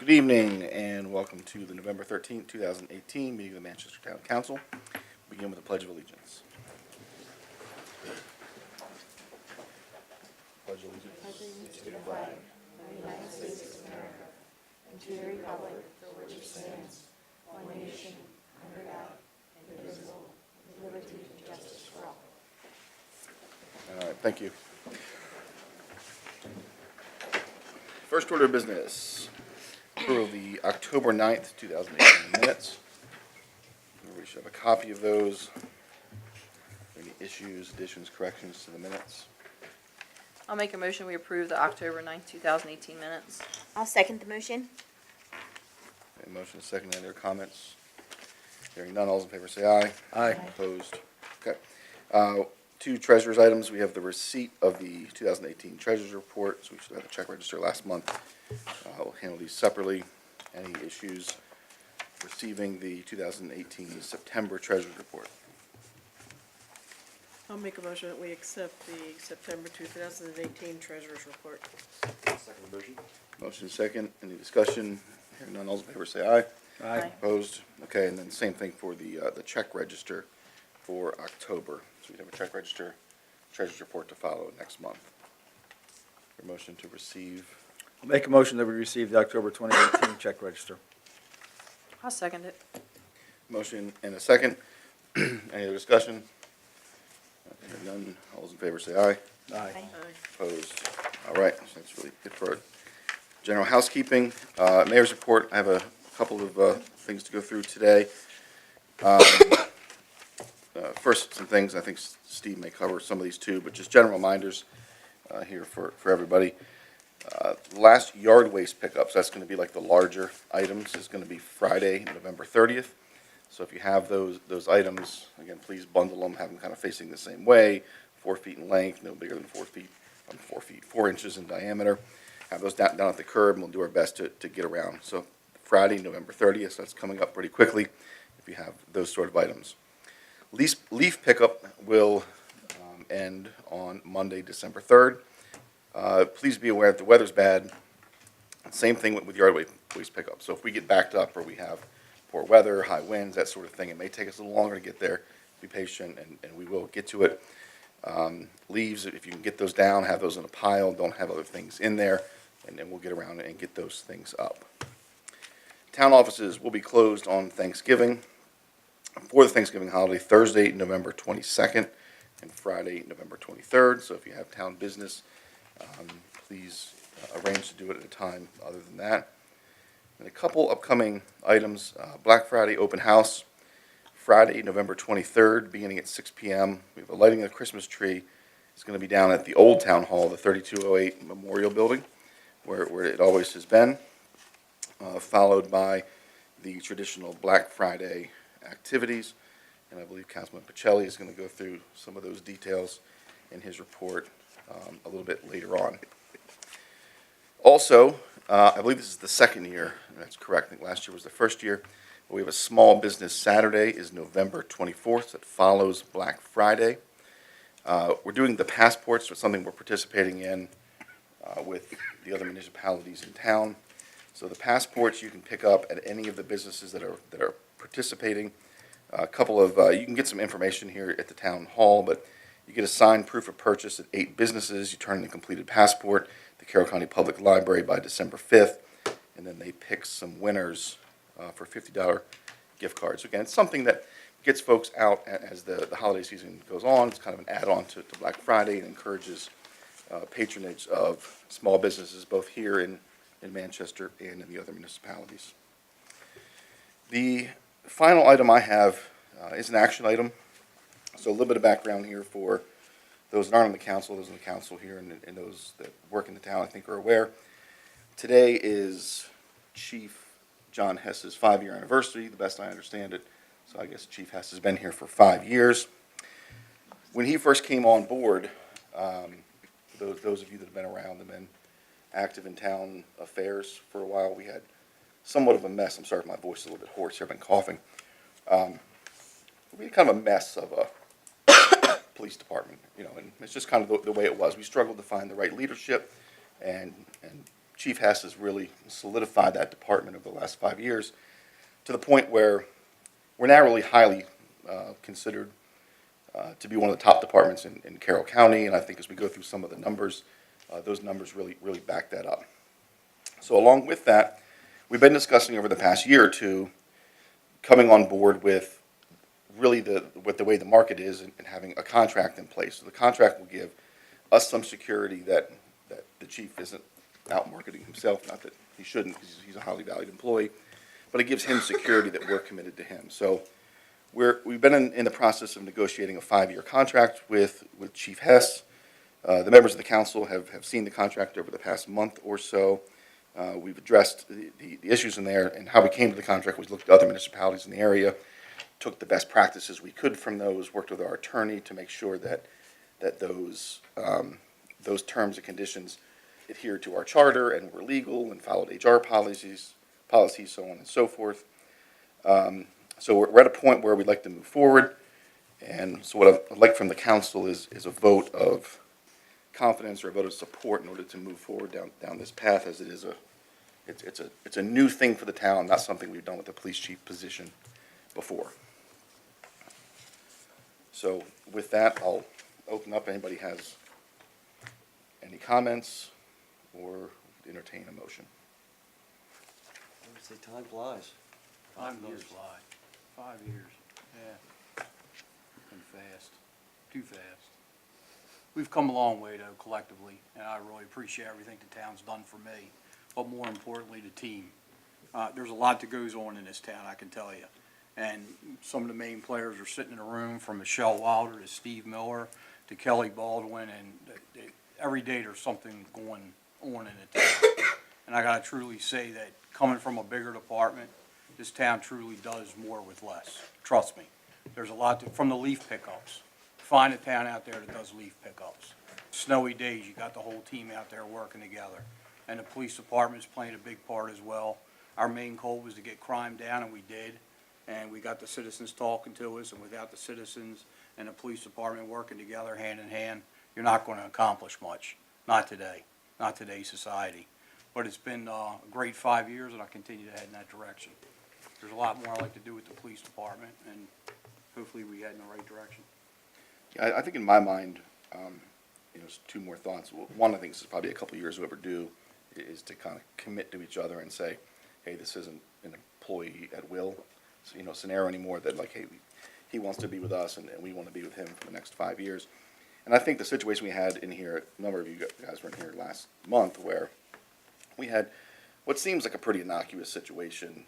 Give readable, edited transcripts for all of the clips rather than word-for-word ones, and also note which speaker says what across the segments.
Speaker 1: Good evening and welcome to the November 13th, 2018 meeting of the ManchesterTown Council. Begin with the Pledge of Allegiance. Pledge of Allegiance to the flag of the United States of America and to the republic for which it stands, one nation, under God, indivisible, with liberty and justice for all. All right, thank you. First order of business. Approval of the October 9th, 2018 minutes. We should have a copy of those. Any issues, additions, corrections to the minutes?
Speaker 2: I'll make a motion we approve the October 9th, 2018 minutes.
Speaker 3: I'll second the motion.
Speaker 1: Okay, motion is second. Any other comments? Hearing none, all those in favor say aye.
Speaker 4: Aye.
Speaker 1: Opposed? Okay. Two treasurer's items. We have the receipt of the 2018 treasurer's report, so we should have the check register last month. We'll handle these separately. Any issues receiving the 2018 September treasurer's report?
Speaker 5: I'll make a motion that we accept the September 2018 Treasurer's Report.
Speaker 1: Second motion. Motion second. Any discussion? Hearing none, all those in favor say aye.
Speaker 2: Aye.
Speaker 1: Opposed? Okay, and then same thing for the check register for October. So we have a check register, treasurer's report to follow next month. Your motion to receive.
Speaker 4: I'll make a motion that we receive the October 2018 check register.
Speaker 2: I'll second it.
Speaker 1: Motion and a second. Any other discussion? Hearing none, all those in favor say aye.
Speaker 4: Aye.
Speaker 5: Aye.
Speaker 1: Opposed? All right, so that's really it for general housekeeping. Mayor's report, I have a couple of things to go through today. First, some things, I think Steve may cover some of these too, but just general reminders here for everybody. Last yard waste pickups, that's going to be like the larger items, is going to be Friday, November 30th. So if you have those items, again, please bundle them, have them kind of facing the same way, 4 feet in length, no bigger than 4 inches in diameter. Have those down at the curb, and we'll do our best to get around. So Friday, November 30th, so that's coming up pretty quickly if you have those sort of items. Leaf pickup will end on Monday, December 3rd. Please be aware that the weather's bad. Same thing with yard waste pickup. So if we get backed up or we have poor weather, high winds, that sort of thing, it may take us a little longer to get there. Be patient, and we will get to it. Leaves, if you can get those down, have those in a pile. Don't have other things in there, and then we'll get around and get those things up. Town offices will be closed on Thanksgiving. For the Thanksgiving holiday, Thursday, November 22nd, and Friday, November 23rd. So if you have town business, please arrange to do it at a time other than that. And a couple upcoming items, Black Friday open house, Friday, November 23rd, beginning at 6 p.m. We have a lighting of the Christmas tree. It's going to be down at the old town hall, the 3208 Memorial Building, where it always has been, followed by the traditional Black Friday activities. And I believe Councilman Pacelli is going to go through some of those details in his report a little bit later on. Also, I believe this is the second year, and that's correct. I think last year was the first year. We have a small business Saturday, is November 24th. That follows Black Friday. We're doing the passports, so it's something we're participating in with the other municipalities in town. So the passports you can pick up at any of the businesses that are participating. A couple of, you can get some information here at the town hall, but you get a signed proof of purchase at 8 businesses. You turn in a completed passport at the Carroll County Public Library by December 5th, and then they pick some winners for $50 gift cards. So again, it's something that gets folks out as the holiday season goes on. It's kind of an add-on to Black Friday and encourages patronage of small businesses both here in Manchester and in the other municipalities. The final item I have is an action item. So a little bit of background here for those that aren't on the council, those in the council here, and those that work in the town, I think, are aware. Today is Chief John Hess's 5-year anniversary, the best I understand it. So I guess Chief Hess has been here for 5 years. When he first came on board, those of you that have been around and been active in town affairs for a while, we had somewhat of a mess. I'm sorry if my voice is a little bit hoarse here. I've been coughing. We had kind of a mess of a police department, and it's just kind of the way it was. We struggled to find the right leadership and Chief Hess has really solidified that department over the last 5 years to the point where we're now really highly considered to be one of the top departments in Carroll County. And I think as we go through some of the numbers, those numbers really back that up. So along with that, we've been discussing over the past year or two coming on board with really with the way the market is and having a contract in place. So the contract will give us some security that the chief isn't out marketing himself, not that he shouldn't because he's a highly valued employee, but it gives him security that we're committed to him. So we've been in the process of negotiating a 5-year contract with Chief Hess. The members of the council have seen the contract over the past month or so. We've addressed the issues in there, and how we came to the contract was looked at other municipalities in the area, took the best practices we could from those, worked with our attorney to make sure that those terms and conditions adhered to our charter and were legal and followed HR policies, so on and so forth. So we're at a point where we'd like to move forward, and so what I'd like from the council is a vote of confidence or a vote of support in order to move forward down this path, as it is it's a new thing for the town, not something we've done with the police chief position before. So with that, I'll open up. Anybody has any comments or entertain a motion?
Speaker 3: I would say time flies.
Speaker 6: Time does fly. 5 years, yeah. Been fast, too fast. We've come a long way though collectively, and I really appreciate everything the town's done for me, but more importantly, the team. There's a lot that goes on in this town, I can tell you. And some of the main players are sitting in a room, from Michelle Wilder to Steve Miller to Kelly Baldwin, and every day there's something going on in the town. And I gotta truly say that coming from a bigger department, this town truly does more with less. Trust me. There's a lot from the leaf pickups. Find a town out there that does leaf pickups. Snowy days, you got the whole team out there working together. And the police department's playing a big part as well. Our main goal was to get crime down, and we did. And we got the citizens talking to us, and without the citizens and the police department working together hand in hand, you're not going to accomplish much. Not today. Not today's society. But it's been a great 5 years, and I continue to head in that direction. There's a lot more I'd like to do with the police department, and hopefully we head in the right direction.
Speaker 1: Yeah, I think in my mind, two more thoughts. One, I think this is probably a couple of years overdue, is to kind of commit to each other and say, hey, this isn't an employee at will, scenario anymore, that like, hey, he wants to be with us and we want to be with him for the next 5 years. And I think the situation we had in here, a number of you guys were in here last month, where we had what seems like a pretty innocuous situation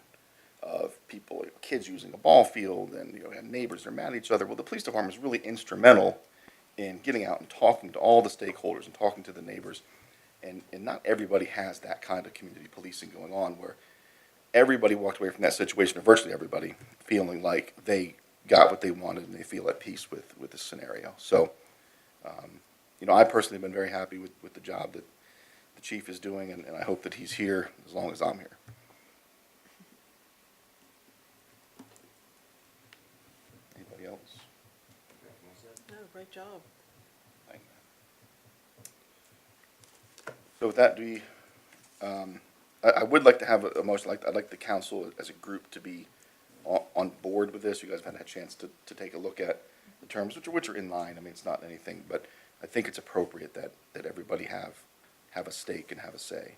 Speaker 1: of people, kids using a ball field, and had neighbors that are mad at each other. Well, the police department is really instrumental in getting out and talking to all the stakeholders and talking to the neighbors. And not everybody has that kind of community policing going on, where everybody walked away from that situation, or virtually everybody, feeling like they got what they wanted and they feel at peace with this scenario. So, I personally have been very happy with the job that the chief is doing, and I hope that he's here as long as I'm here. Anybody else?
Speaker 5: No, great job.
Speaker 1: Thank you. So with that, I would like to have a motion. I'd like the council as a group to be on board with this. You guys have had a chance to take a look at the terms, which are in line. I mean, it's not anything, but I think it's appropriate that everybody have a stake and have a say.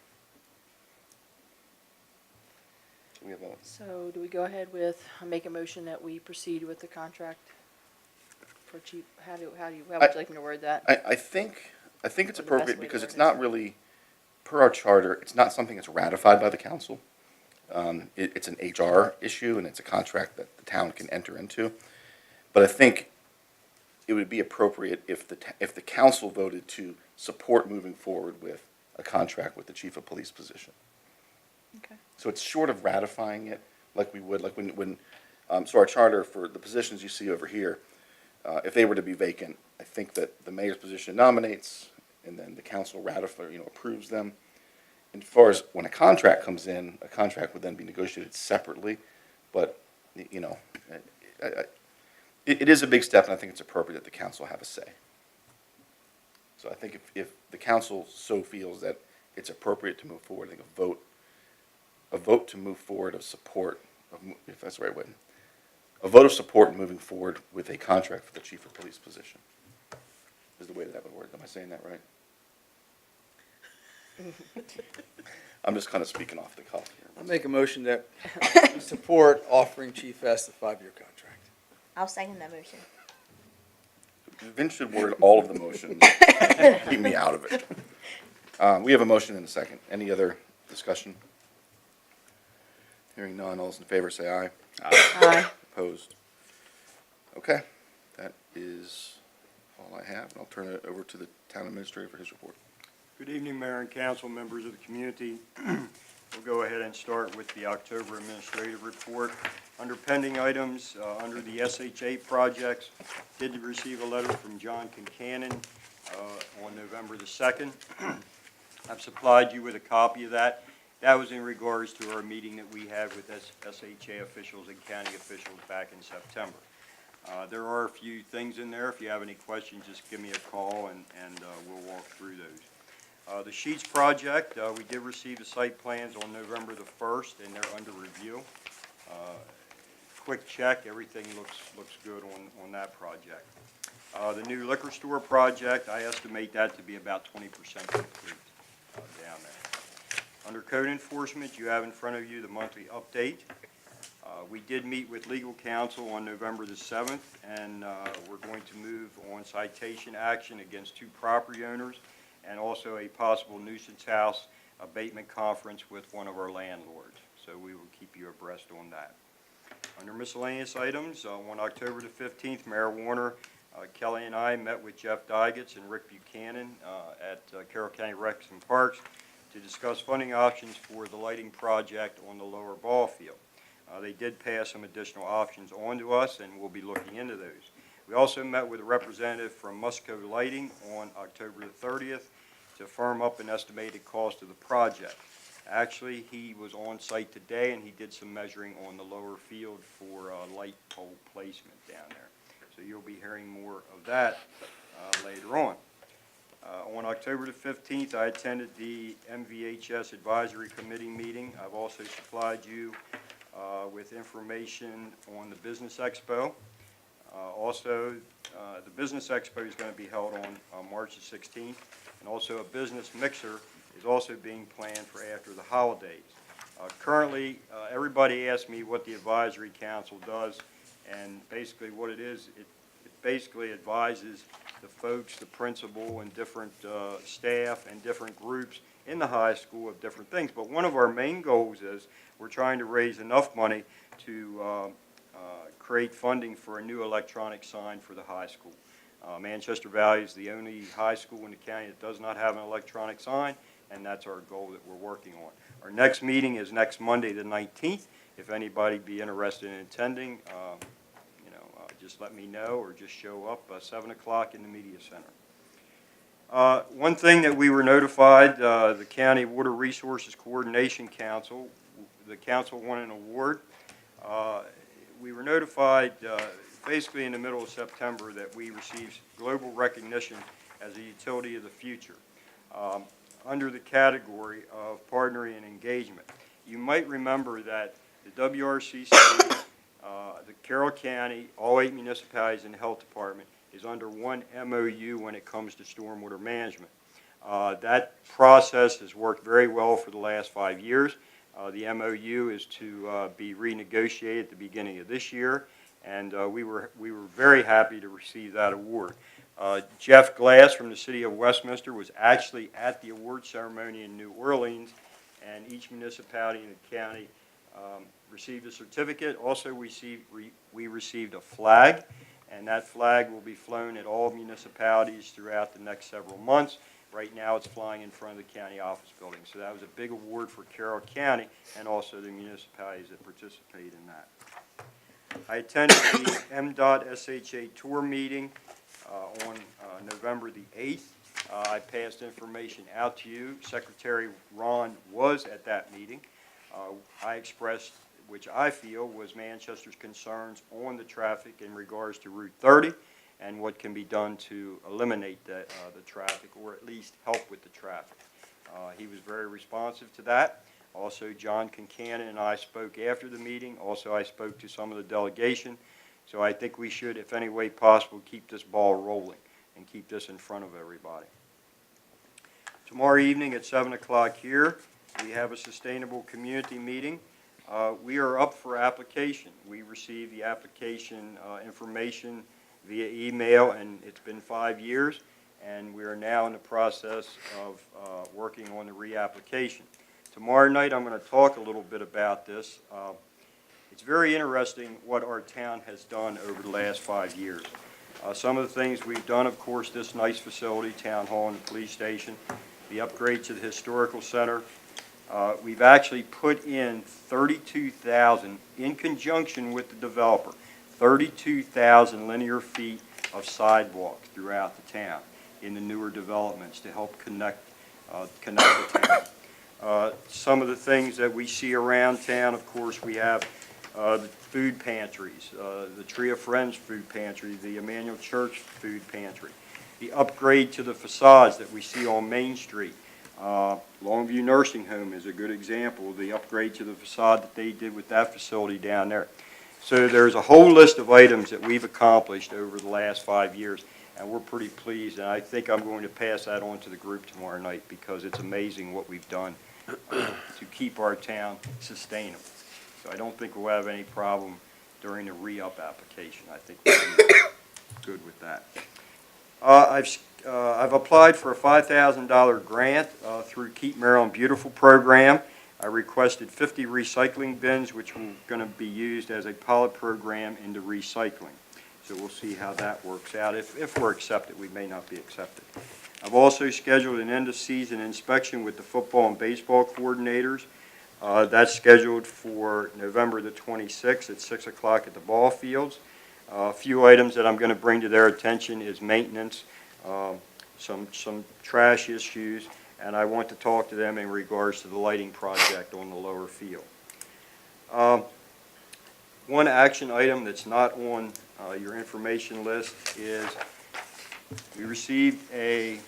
Speaker 1: Do we have a?
Speaker 2: So do we go ahead with, make a motion that we proceed with the contract for chief? How would you like me to word that?
Speaker 1: I think it's
Speaker 2: Or the best
Speaker 1: appropriate
Speaker 2: way to
Speaker 1: because
Speaker 2: word
Speaker 1: it's
Speaker 2: it.
Speaker 1: not really, per our charter, it's not something that's ratified by the council. It's an HR issue, and it's a contract that the town can enter into. But I think it would be appropriate if the council voted to support moving forward with a contract with the chief of police position.
Speaker 2: Okay.
Speaker 1: So it's short of ratifying it, like we would, like when so our charter for the positions you see over here, if they were to be vacant, I think that the mayor's position nominates, and then the council approves them. And as far as when a contract comes in, a contract would then be negotiated separately. But, it is a big step, and I think it's appropriate that the council have a say. So I think if the council so feels that it's appropriate to move forward. I think a vote to move forward of support, if that's the right way, a vote of support in moving forward with a contract for the chief of police position is the way that would work. Am I saying that right? I'm just kind of speaking off the cuff here.
Speaker 4: I make a motion that we support offering Chief S the 5-year contract.
Speaker 7: I'll second that motion.
Speaker 1: Vince should word all of the motions. Keep me out of it. We have a motion and a second. Any other discussion? Hearing none, all those in favor say aye.
Speaker 2: Aye.
Speaker 1: Opposed? Okay, that is all I have, and I'll turn it over to the town administrator for his report.
Speaker 8: Good evening, Mayor and council, members of the community. We'll go ahead and start with the October administrative report. Under pending items, under the SHA projects, did receive a letter from John Concanon on November the 2nd. I've supplied you with a copy of that. That was in regards to our meeting that we had with SHA officials and county officials back in September. There are a few things in there. If you have any questions, just give me a call and we'll walk through those. The Sheets project, we did receive the site plans on November the 1st, and they're under review. Quick check, everything looks good on that project. The new liquor store project, I estimate that to be about 20% complete down there. Under code enforcement, you have in front of you the monthly update. We did meet with legal counsel on November the 7th, and we're going to move on citation action against 2 property owners and also a possible nuisance house abatement conference with one of our landlords. So we will keep you abreast on that. Under miscellaneous items, on October the 15th, Mayor Warner, Kelly and I met with Jeff Digitz and Rick Buchanan at Carroll County Recs and Parks to discuss funding options for the lighting project on the lower ball field. They did pass some additional options on to us, and we'll be looking into those. We also met with a representative from Musco Lighting on October the 30th to firm up an estimated cost of the project. Actually, he was on site today, and he did some measuring on the lower field for light pole placement down there. So you'll be hearing more of that later on. On October the 15th, I attended the MVHS Advisory Committee meeting. I've also supplied you with information on the Business Expo. Also, the Business Expo is going to be held on March the 16th, and also a business mixer is also being planned for after the holidays. Currently, everybody asks me what the Advisory Council does, and basically what it is, it basically advises the folks, the principal, and different staff and different groups in the high school of different things. But one of our main goals is we're trying to raise enough money to create funding for a new electronic sign for the high school. Manchester Valley is the only high school in the county that does not have an electronic sign, and that's our goal that we're working on. Our next meeting is next Monday, the 19th. If anybody be interested in attending, just let me know, or just show up 7 o'clock in the Media Center. One thing that we were notified, the County Water Resources Coordination Council, the council won an award. We were notified basically in the middle of September that we received global recognition as a utility of the future under the category of partnering and engagement. You might remember that the WRCC, the Carroll County, all 8 municipalities and the health department is under one MOU when it comes to stormwater management. That process has worked very well for the last 5 years. The MOU is to be renegotiated at the beginning of this year, and we were very happy to receive that award. Jeff Glass from the city of Westminster was actually at the award ceremony in New Orleans, and each municipality in the county received a certificate. Also, we received a flag, and that flag will be flown at all municipalities throughout the next several months. Right now, it's flying in front of the county office building. So that was a big award for Carroll County and also the municipalities that participate in that. I attended the MDOT SHA tour meeting on November the 8th. I passed information out to you. Secretary Ron was at that meeting. I expressed, which I feel was Manchester's concerns on the traffic in regards to Route 30 and what can be done to eliminate the traffic, or at least help with the traffic. He was very responsive to that. Also, John Concanon and I spoke after the meeting. Also, I spoke to some of the delegation. So I think we should, if any way possible, keep this ball rolling and keep this in front of everybody. Tomorrow evening at 7 o'clock here, we have a sustainable community meeting. We are up for application. We received the application information via email, and it's been 5 years, and we are now in the process of working on the reapplication. Tomorrow night, I'm going to talk a little bit about this. It's very interesting what our town has done over the last 5 years. Some of the things we've done, of course, this nice facility, Town Hall and the police station, the upgrade to the historical center. We've actually put in 32,000, in conjunction with the developer, 32,000 linear feet of sidewalk throughout the town in the newer developments to help connect the town. Some of the things that we see around town, of course, we have the food pantries, the Tree of Friends food pantry, the Emmanuel Church food pantry, the upgrade to the facades that we see on Main Street. Longview Nursing Home is a good example of the upgrade to the facade that they did with that facility down there. So there's a whole list of items that we've accomplished over the last 5 years, and we're pretty pleased, and I think I'm going to pass that on to the group tomorrow night because it's amazing what we've done to keep our town sustainable. So I don't think we'll have any problem during the re-up application. I think we'll be good with that. I've applied for a $5,000 grant through Keep Maryland Beautiful program. I requested 50 recycling bins, which are going to be used as a pilot program into recycling. So we'll see how that works out. If we're accepted, we may not be accepted. I've also scheduled an end-of-season inspection with the football and baseball coordinators. That's scheduled for November the 26th at 6 o'clock at the ball fields. A few items that I'm going to bring to their attention is maintenance, some trash issues, and I want to talk to them in regards to the lighting project on the lower field. One action item that's not on your information list is we received a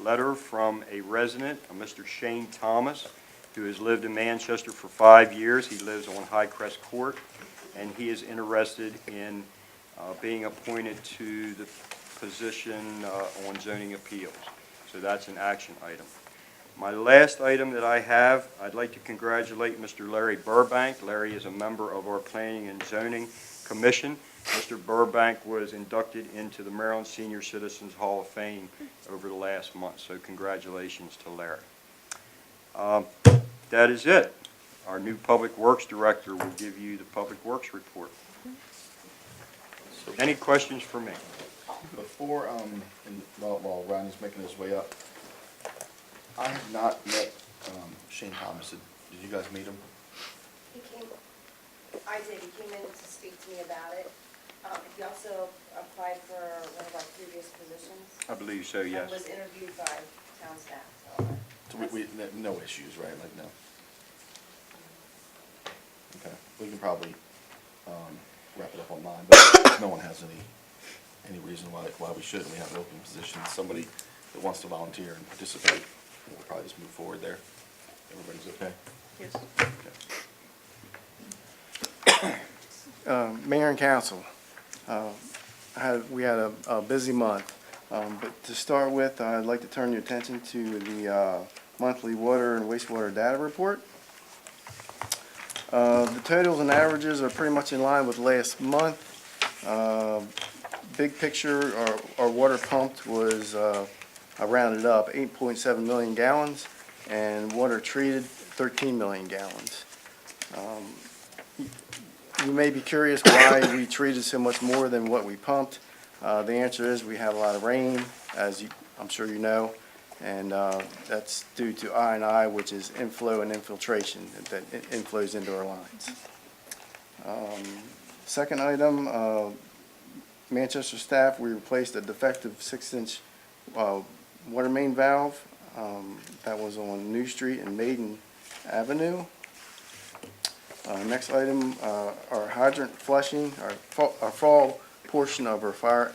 Speaker 8: letter from a resident, a Mr. Shane Thomas, who has lived in Manchester for 5 years. He lives on Highcrest Court, and he is interested in being appointed to the position on zoning appeals. So that's an action item. My last item that I have, I'd like to congratulate Mr. Larry Burbank. Larry is a member of our Planning and Zoning Commission. Mr. Burbank was inducted into the Maryland Senior Citizens Hall of Fame over the last month, so congratulations to Larry. That is it. Our new Public Works Director will give you the Public Works report. Any questions for me?
Speaker 1: Before, while Ronnie's making his way up, I have not met Shane Thomas. Did you guys meet him?
Speaker 7: I did. He came in to speak to me about it. He also applied for one of our previous positions.
Speaker 8: I believe so, yes.
Speaker 7: And was interviewed by town staff. So
Speaker 1: So no issues, right? Like, no. Okay, we can probably wrap it up online, but if no one has any reason why we shouldn't. We have an open position. Somebody that wants to volunteer and participate, we'll probably just move forward there. Everybody's okay?
Speaker 5: Yes.
Speaker 9: Mayor and council, we had a busy month, but to start with, I'd like to turn your attention to the monthly water and wastewater data report. The totals and averages are pretty much in line with last month. Big picture, our water pumped was, I rounded up, 8.7 million gallons, and water treated, 13 million gallons. You may be curious why we treated so much more than what we pumped. The answer is we have a lot of rain, as I'm sure you know, and that's due to I&I, which is inflow and infiltration that inflows into our lines. Second item, Manchester staff, we replaced a defective 6-inch water main valve that was on New Street and Maiden Avenue. Next item, our hydrant flushing, our fall portion of our fire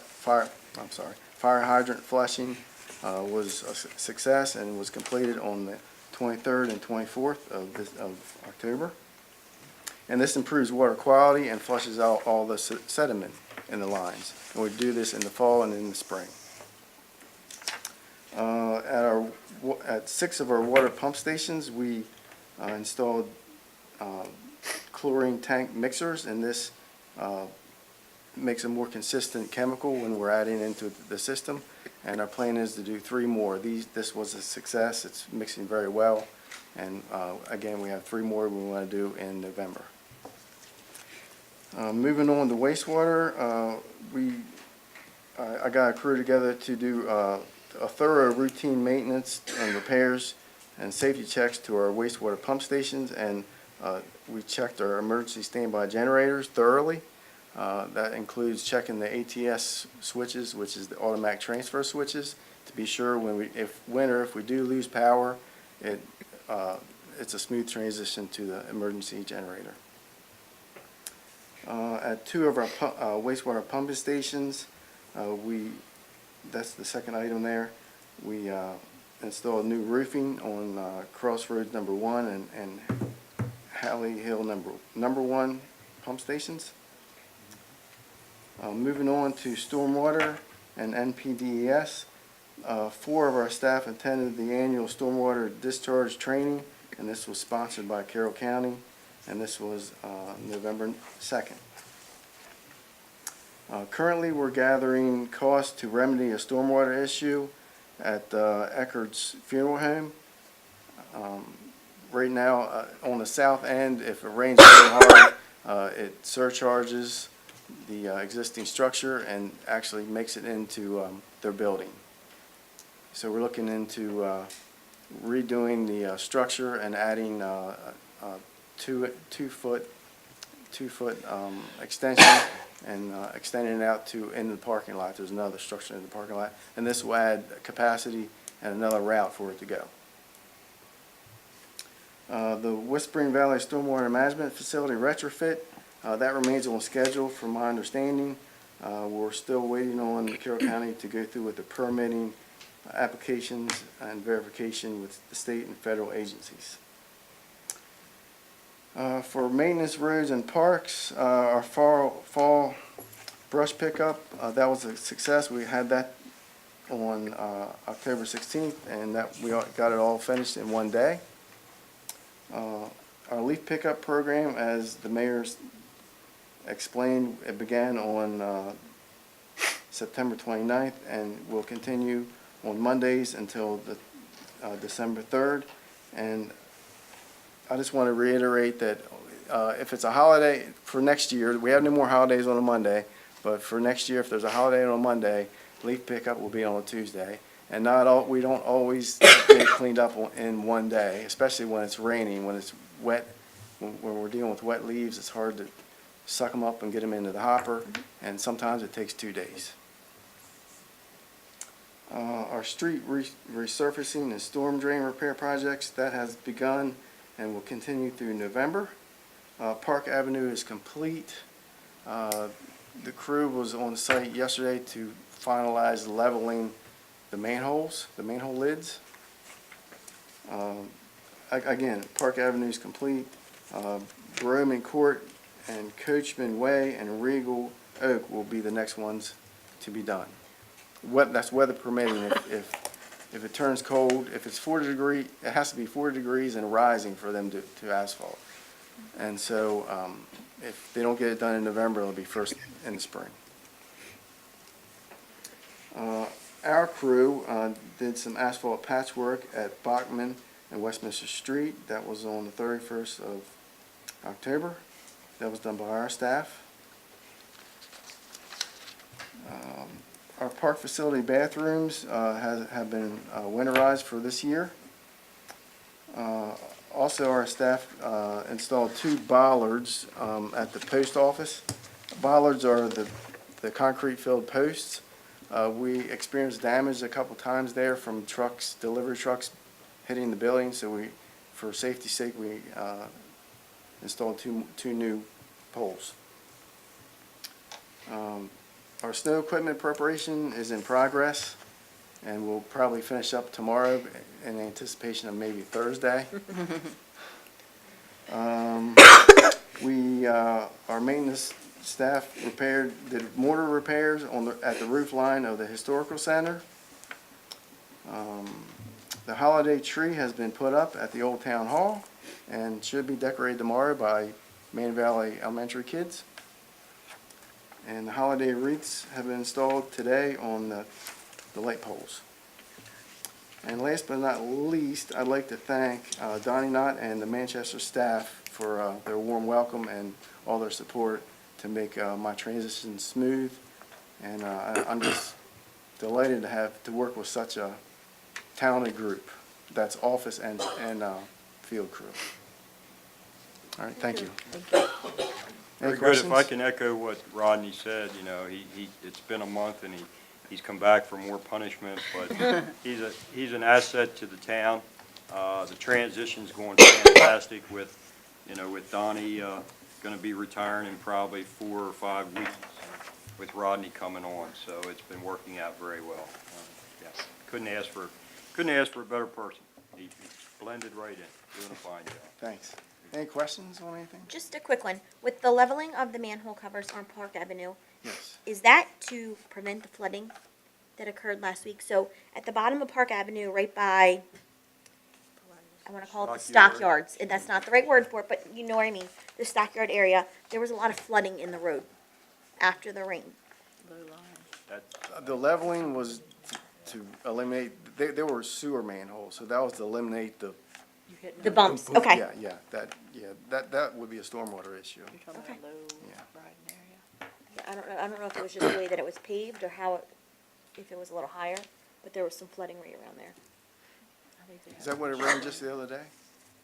Speaker 9: hydrant flushing. was a success and was completed on the 23rd and 24th of October. And this improves water quality and flushes out all the sediment in the lines. And we do this in the fall and in the spring. At 6 of our water pump stations, we installed chlorine tank mixers, and this makes a more consistent chemical when we're adding into the system. And our plan is to do 3 more. This was a success. It's mixing very well. And again, we have 3 more we want to do in November. Moving on to wastewater, I got a crew together to do a thorough routine maintenance and repairs and safety checks to our wastewater pump stations, and we checked our emergency standby generators thoroughly. That includes checking the ATS switches, which is the automatic transfer switches, to be sure if we do lose power, it's a smooth transition to the emergency generator. At 2 of our wastewater pumping stations, that's the second item there. We installed new roofing on Crossroads number 1 and Halley Hill number 1 pump stations. Moving on to stormwater and NPDES, 4 of our staff attended the annual stormwater discharge training, and this was sponsored by Carroll County, and this was November 2nd. Currently, we're gathering costs to remedy a stormwater issue at Eckerd's Funeral Home. Right now, on the south end, if it rains really hard, it surcharges the existing structure and actually makes it into their building. So we're looking into redoing the structure and adding a 2-foot extension and extending it out to into the parking lot. There's another structure in the parking lot, and this will add capacity and another route for it to go. The Whispering Valley Stormwater Management Facility retrofit, that remains on schedule from my understanding. We're still waiting on Carroll County to go through with the permitting applications and verification with the state and federal agencies. For maintenance roads and parks, our fall brush pickup, that was a success. We had that on October 16th, and we got it all finished in one day. Our leaf pickup program, as the mayor's explained, it began on September 29th and will continue on Mondays until December 3rd. And I just want to reiterate that if it's a holiday for next year, we have no more holidays on a Monday, but for next year, if there's a holiday on a Monday, leaf pickup will be on a Tuesday. And we don't always get it cleaned up in one day, especially when it's raining, when it's wet. When we're dealing with wet leaves, it's hard to suck them up and get them into the hopper, and sometimes it takes 2 days. Our street resurfacing and storm drain repair projects, that has begun and will continue through November. Park Avenue is complete. The crew was on site yesterday to finalize leveling the manhole lids. Again, Park Avenue is complete. Broman Court and Coachman Way and Regal Oak will be the next ones to be done. That's weather permitting. If it turns cold, if it's 40 degrees, it has to be 40 degrees and rising for them to asphalt. And so if they don't get it done in November, it'll be first in the spring. Our crew did some asphalt patchwork at Bachman and Westminster Street. That was on the 31st of October. That was done by our staff. Our park facility bathrooms have been winterized for this year. Also, our staff installed 2 bollards at the post office. Bollards are the concrete-filled posts. We experienced damage a couple times there from delivery trucks hitting the building, so for safety's sake, we installed two new poles. Our snow equipment preparation is in progress, and we'll probably finish up tomorrow in anticipation of maybe Thursday. Our maintenance staff did mortar repairs at the roof line of the historical center. The holiday tree has been put up at the old town hall and should be decorated tomorrow by Man Valley Elementary kids. And the holiday wreaths have been installed today on the light poles. And last but not least, I'd like to thank Donnie Knott and the Manchester staff for their warm welcome and all their support to make my transition smooth. And I'm just delighted to work with such a talented group. That's office and field crew. All right, thank you. Any
Speaker 8: Very good. If I
Speaker 9: questions?
Speaker 8: can echo what Rodney said, it's been a month and he's come back for more punishment, but he's an asset to the town. The transition's going fantastic with Donnie, gonna be retiring in probably 4 or 5 weeks with Rodney coming on, so it's been working out very well. Yeah, couldn't ask for a better person. He blended right in, doing a fine job.
Speaker 9: Thanks. Any questions on anything?
Speaker 10: Just a quick one. With the leveling of the manhole covers on Park Avenue,
Speaker 9: Yes.
Speaker 10: is that to prevent the flooding that occurred last week? So at the bottom of Park Avenue, right by, I want to call it the
Speaker 8: Stockyard.
Speaker 10: stockyards, and that's not the right word for it, but you know what I mean, the stockyard area, there was a lot of flooding in the road after the rain.
Speaker 2: Low line.
Speaker 8: That's
Speaker 9: The leveling was to eliminate, there were sewer manholes, so that was to eliminate the.
Speaker 2: You hit
Speaker 10: The
Speaker 2: no-
Speaker 10: bumps, okay.
Speaker 9: That would be a stormwater issue.
Speaker 2: You're talking
Speaker 10: Okay.
Speaker 2: about low
Speaker 9: Yeah.
Speaker 2: riding area.
Speaker 10: I don't know if it was just the way that it was paved or if it was a little higher, but there was some flooding right around there.
Speaker 2: I think they
Speaker 9: Is
Speaker 2: have-
Speaker 9: that what it rained just the other day?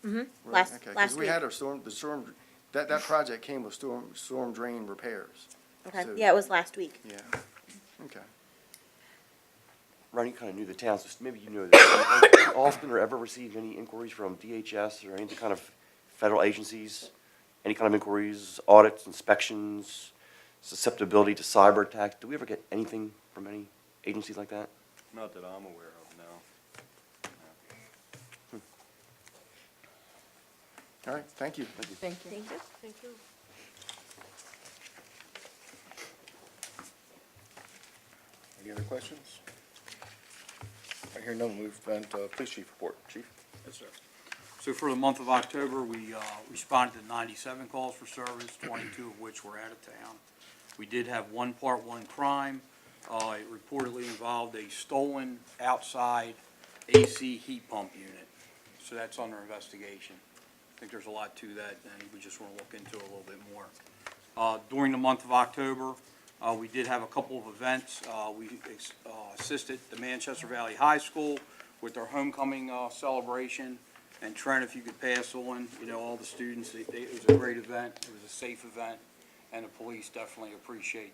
Speaker 10: Mm-hmm,
Speaker 9: Right,
Speaker 10: last
Speaker 9: okay, 'cause
Speaker 10: last
Speaker 9: we
Speaker 10: week.
Speaker 9: had the storm, that project came with storm drain repairs.
Speaker 10: Okay,
Speaker 9: so-
Speaker 10: yeah, it was last week.
Speaker 9: Yeah, okay.
Speaker 3: Ron, you kind of knew the town, so maybe you know this. Have you often or ever received any inquiries from DHS or any kind of federal agencies? Any kind of inquiries, audits, inspections, susceptibility to cyber attacks? Do we ever get anything from any agencies like that?
Speaker 8: not that I'm aware of, no.
Speaker 9: All right, thank you.
Speaker 2: Thank you.
Speaker 10: Thank you.
Speaker 5: Thank you.
Speaker 1: Any other questions? I hear no movement, police chief report. Chief?
Speaker 6: Yes, sir. So for the month of October, we responded to 97 calls for service, 22 of which were out of town. We did have one Part 1 crime. It reportedly involved a stolen outside AC heat pump unit. So that's under investigation. I think there's a lot to that, and we just want to look into it a little bit more. During the month of October, we did have a couple of events. We assisted the Manchester Valley High School with their homecoming celebration. And Trent, if you could pass on, all the students, it was a great event, it was a safe event, and the police definitely appreciate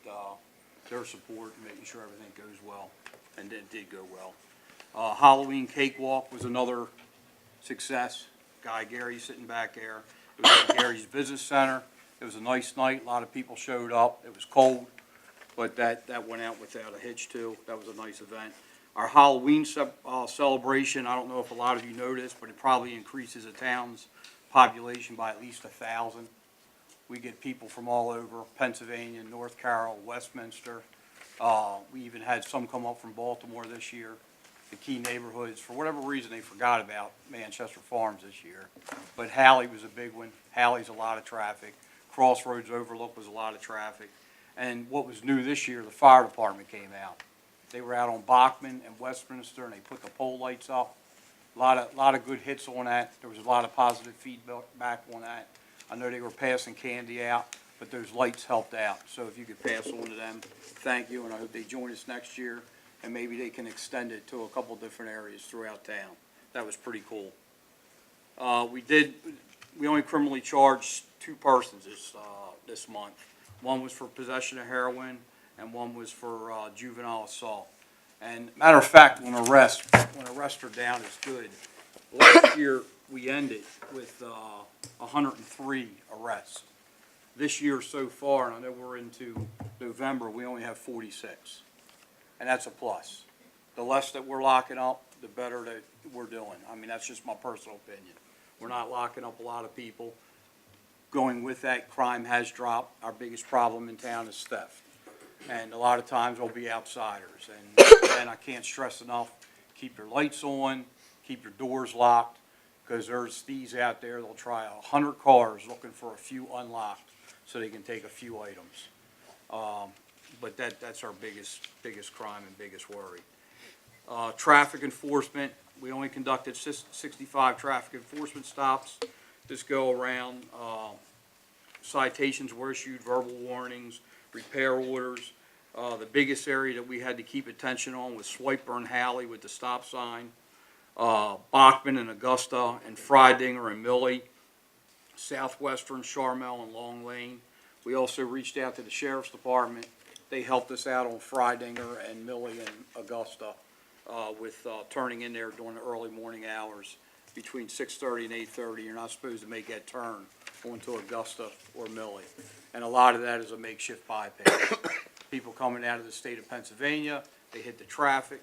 Speaker 6: their support and making sure everything goes well, and it did go well. Halloween cakewalk was another success. Guy Gary sitting back there. It was at Gary's Business Center. It was a nice night, a lot of people showed up. It was cold, but that went out without a hitch too. That was a nice event. Our Halloween celebration, I don't know if a lot of you know this, but it probably increases the town's population by at least 1,000. We get people from all over, Pennsylvania, North Carroll, Westminster. We even had some come up from Baltimore this year. The key neighborhoods, for whatever reason, they forgot about Manchester Farms this year. But Halley was a big one. Halley's a lot of traffic. Crossroads Overlook was a lot of traffic. And what was new this year, the fire department came out. They were out on Bachman and Westminster, and they put the pole lights up. A lot of good hits on that. There was a lot of positive feedback on that. I know they were passing candy out, but those lights helped out. So if you could pass on to them, thank you, and I hope they join us next year, and maybe they can extend it to a couple different areas throughout town. That was pretty cool. We only criminally charged 2 persons this month. One was for possession of heroin, and one was for juvenile assault. And matter of fact, when arrests are down is good. Last year, we ended with 103 arrests. This year so far, and I know we're into November, we only have 46. And that's a plus. The less that we're locking up, the better that we're doing. I mean, that's just my personal opinion. We're not locking up a lot of people. Going with that, crime has dropped. Our biggest problem in town is theft. And a lot of times there'll be outsiders. And I can't stress enough, keep your lights on, keep your doors locked, because there's thieves out there, they'll try 100 cars looking for a few unlocked so they can take a few items. But that's our biggest crime and biggest worry. Traffic enforcement, we only conducted 65 traffic enforcement stops this go around. Citations were issued, verbal warnings, repair orders. The biggest area that we had to keep attention on was Swiper and Halley with the stop sign, Bachman and Augusta, and Freidinger and Millie, Southwestern, Charmel, and Long Lane. We also reached out to the Sheriff's Department. They helped us out on Freidinger and Millie and Augusta with turning in there during the early morning hours between 6:30 and 8:30. You're not supposed to make that turn onto Augusta or Millie. And a lot of that is a makeshift bypass. People coming out of the state of Pennsylvania, they hit the traffic,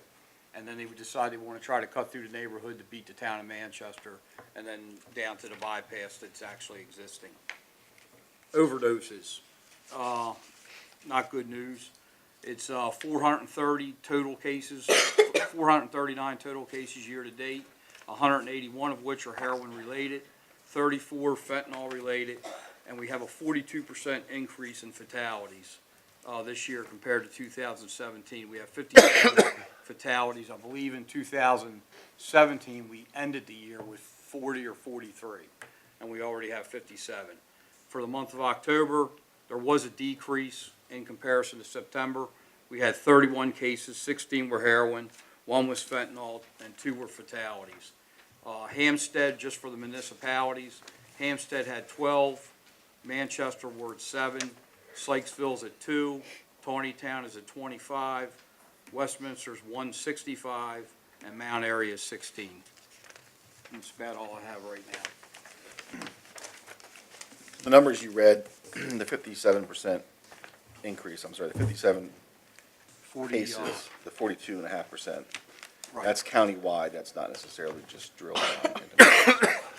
Speaker 6: and then they would decide they want to try to cut through the neighborhood to beat the town of Manchester, and then down to the bypass that's actually existing. Overdoses, not good news. It's 430 total cases, 439 total cases year-to-date, 181 of which are heroin-related, 34 fentanyl-related, and we have a 42% increase in fatalities this year compared to 2017. We have 57 fatalities. I believe in 2017, we ended the year with 40 or 43, and we already have 57. For the month of October, there was a decrease in comparison to September. We had 31 cases, 16 were heroin, 1 was fentanyl, and 2 were fatalities. Hampstead, just for the municipalities, Hampstead had 12, Manchester were at 7, Sykesville's at 2, Tawnytown is at 25, Westminster's 165, and Mount Airy is 16. That's about all I have right now.
Speaker 1: The numbers you read, the 57% increase, the 57 cases, the 42.5%.
Speaker 6: Right.
Speaker 1: That's countywide, that's not necessarily just drilled down.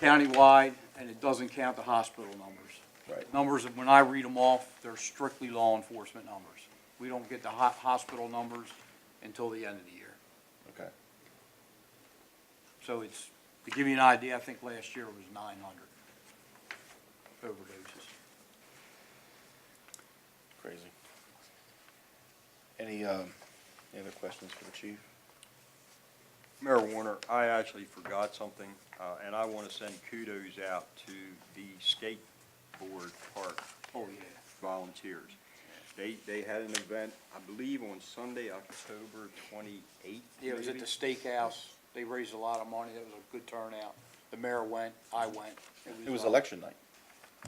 Speaker 6: Countywide, and it doesn't count the hospital numbers.
Speaker 1: Right.
Speaker 6: Numbers, when I read them off, they're strictly law enforcement numbers. We don't get the hospital numbers until the end of the year.
Speaker 1: Okay.
Speaker 6: So it's, to give you an idea, I think last year was 900 overdoses.
Speaker 1: Crazy. Any other questions for the chief?
Speaker 8: Mayor Warner, I actually forgot something, and I want to send kudos out to the skateboard park
Speaker 6: Oh, yeah.
Speaker 8: volunteers. They had an event, I believe, on Sunday, October 28th.
Speaker 6: Yeah, it was at
Speaker 8: maybe?
Speaker 6: the steakhouse. They raised a lot of money. It was a good turnout. The mayor went, I went.
Speaker 1: It was election night.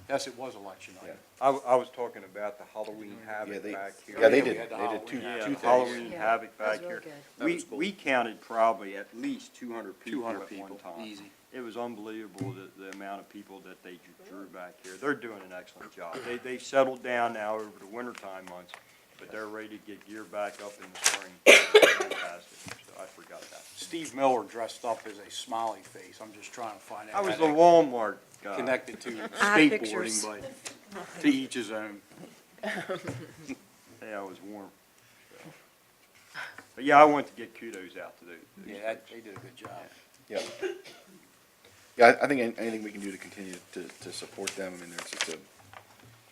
Speaker 6: Yes, it was election night.
Speaker 8: I was talking about the Halloween Havoc
Speaker 1: they-
Speaker 8: back here.
Speaker 1: Yeah, they
Speaker 6: we
Speaker 1: did,
Speaker 6: had the
Speaker 1: they did two
Speaker 6: Halloween.
Speaker 8: Yeah,
Speaker 1: things.
Speaker 8: Halloween
Speaker 2: Yeah,
Speaker 8: Havoc
Speaker 2: that was
Speaker 8: back
Speaker 2: real
Speaker 8: here.
Speaker 2: good.
Speaker 6: That
Speaker 8: We,
Speaker 6: was cool.
Speaker 8: we counted probably at least 200 people
Speaker 6: 200
Speaker 8: at one
Speaker 6: people,
Speaker 8: time.
Speaker 6: easy.
Speaker 8: It was unbelievable, the amount of people that they drew back here. They're doing an excellent job. They've settled down now over the wintertime months, but they're ready to get gear back up in the spring. Fantastic, so I forgot that.
Speaker 6: Steve Miller dressed up as a smiley face. I'm just trying to find out.
Speaker 8: I was
Speaker 6: how
Speaker 8: the
Speaker 6: that
Speaker 8: Walmart guy.
Speaker 6: connected to
Speaker 5: I have
Speaker 6: skateboarding,
Speaker 5: pictures.
Speaker 6: but to each his own.
Speaker 8: Yeah, it was warm. So. But yeah, I want to get kudos out to those.
Speaker 6: Yeah, they did a good job.
Speaker 1: Yeah. Yeah, I think anything we can do to continue to support them, I mean, it's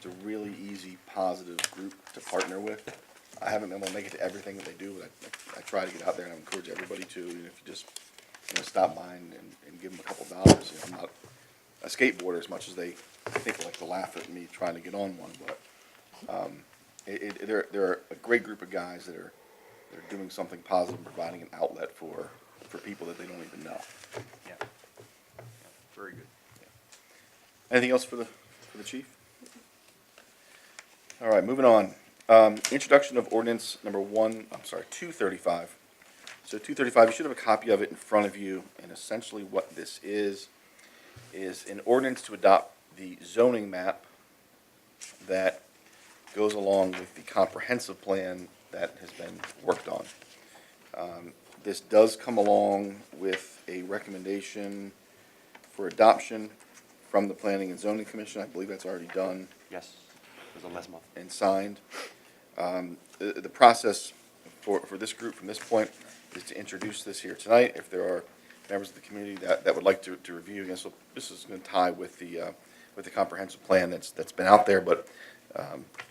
Speaker 1: a really easy, positive group to partner with. I haven't been able to make it to everything that they do, but I try to get out there and I encourage everybody to, even if you just, stop by and give them a couple dollars. I'm not a skateboarder as much as they think like to laugh at me trying to get on one, but, they're a great group of guys that are doing something positive, and providing an outlet for people that they don't even know.
Speaker 8: Yeah. Very good.
Speaker 1: Anything else for the chief? All right, moving on. Introduction of ordinance number 235. So 235, you should have a copy of it in front of you, and essentially what this is an ordinance to adopt the zoning map that goes along with the comprehensive plan that has been worked on. This does come along with a recommendation for adoption from the Planning and Zoning Commission. I believe that's already done
Speaker 3: Yes, it was on last month.
Speaker 1: and signed. The process for this group from this point is to introduce this here tonight. If there are members of the community that would like to review, and this is going to tie with the comprehensive plan that's been out there, but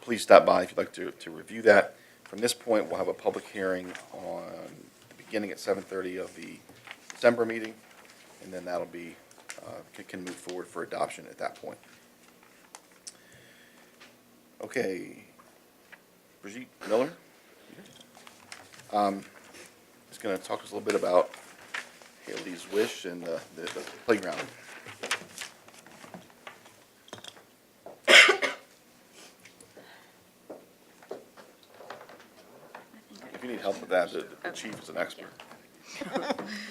Speaker 1: please stop by if you'd like to review that. From this point, we'll have a public hearing on the beginning at 7:30 of the December meeting, and then that'll be, can move forward for adoption at that point. Okay. Brigitte Miller is going to talk to us a little bit about Haley's Wish and the playground. If you need help with that, the chief is an expert.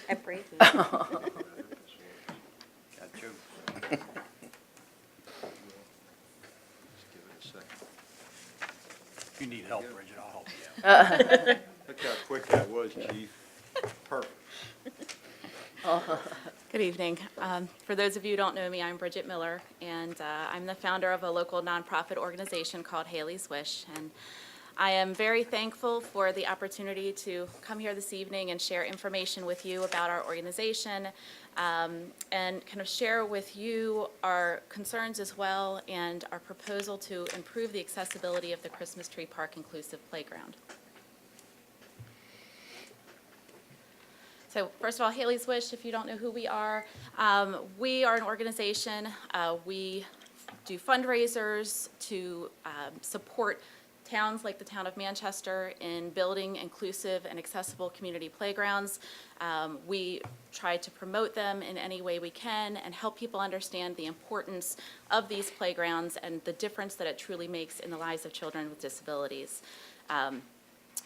Speaker 10: I brave you.
Speaker 6: Got jokes. If you need help, Bridget, I'll help you out.
Speaker 8: Look how quick that was, chief. Perfect.
Speaker 11: Good evening. For those of you who don't know me, I'm Bridget Miller, and I'm the founder of a local nonprofit organization called Haley's Wish. And I am very thankful for the opportunity to come here this evening and share information with you about our organization, and kind of share with you our concerns as well and our proposal to improve the accessibility of the Christmas Tree Park Inclusive Playground. So first of all, Haley's Wish, if you don't know who we are an organization. We do fundraisers to support towns like the town of Manchester in building inclusive and accessible community playgrounds. We try to promote them in any way we can and help people understand the importance of these playgrounds and the difference that it truly makes in the lives of children with disabilities.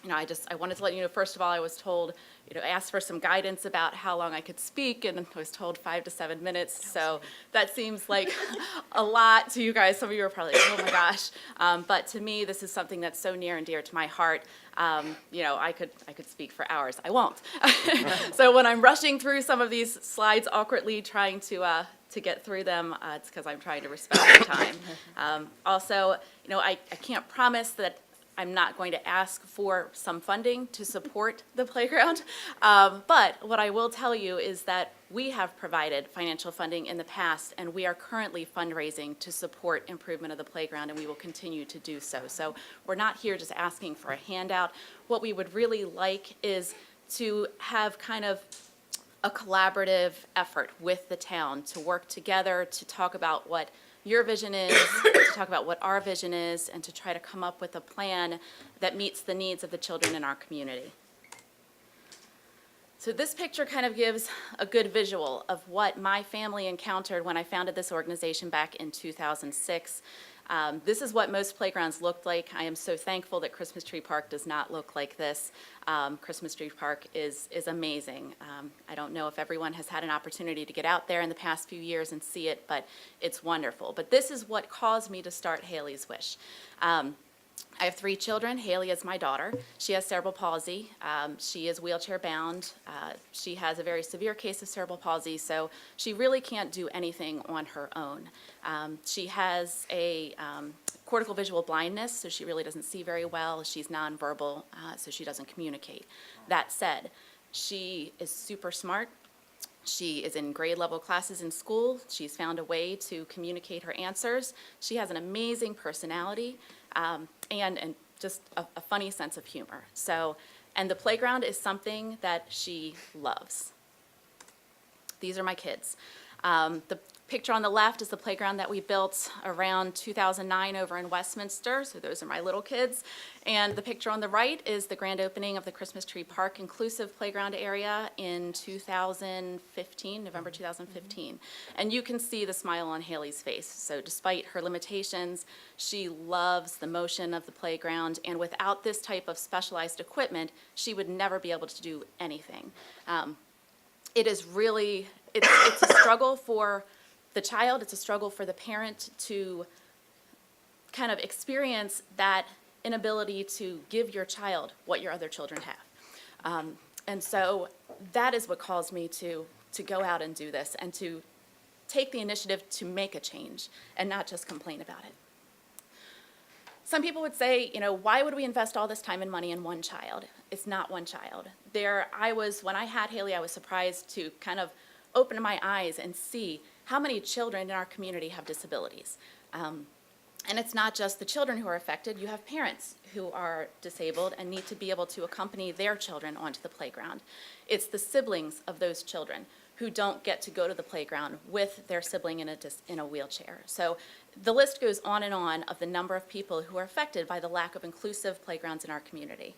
Speaker 11: I wanted to let you know, first of all, I was told, asked for some guidance about how long I could speak, and I was told 5 to 7 minutes. So that seems like a lot to you guys. Some of you are probably like, oh my gosh. But to me, this is something that's so near and dear to my heart. I could speak for hours. I won't. So when I'm rushing through some of these slides awkwardly, trying to get through them, it's because I'm trying to respect your time. Also, I can't promise that I'm not going to ask for some funding to support the playground. But what I will tell you is that we have provided financial funding in the past, and we are currently fundraising to support improvement of the playground, and we will continue to do so. So we're not here just asking for a handout. What we would really like is to have kind of a collaborative effort with the town to work together to talk about what your vision is, to talk about what our vision is, and to try to come up with a plan that meets the needs of the children in our community. So this picture kind of gives a good visual of what my family encountered when I founded this organization back in 2006. This is what most playgrounds looked like. I am so thankful that Christmas Tree Park does not look like this. Christmas Tree Park is amazing. I don't know if everyone has had an opportunity to get out there in the past few years and see it, but it's wonderful. But this is what caused me to start Haley's Wish. I have 3 children. Haley is my daughter. She has cerebral palsy. She is wheelchair bound. She has a very severe case of cerebral palsy, so she really can't do anything on her own. She has a cortical visual blindness, so she really doesn't see very well. She's nonverbal, so she doesn't communicate. That said, she is super smart. She is in grade level classes in school. She's found a way to communicate her answers. She has an amazing personality. And just a funny sense of humor. So, and the playground is something that she loves. These are my kids. The picture on the left is the playground that we built around 2009 over in Westminster, so those are my little kids. And the picture on the right is the grand opening of the Christmas Tree Park Inclusive Playground area in 2015, November 2015. And you can see the smile on Haley's face. So despite her limitations, she loves the motion of the playground, and without this type of specialized equipment, she would never be able to do anything. It is really, it's a struggle for the child, it's a struggle for the parent to kind of experience that inability to give your child what your other children have. And so that is what caused me to go out and do this and to take the initiative to make a change and not just complain about it. Some people would say, why would we invest all this time and money in one child? It's not one child. When I had Haley, I was surprised to kind of open my eyes and see how many children in our community have disabilities. And it's not just the children who are affected. You have parents who are disabled and need to be able to accompany their children onto the playground. It's the siblings of those children who don't get to go to the playground with their sibling in a wheelchair. So the list goes on and on of the number of people who are affected by the lack of inclusive playgrounds in our community.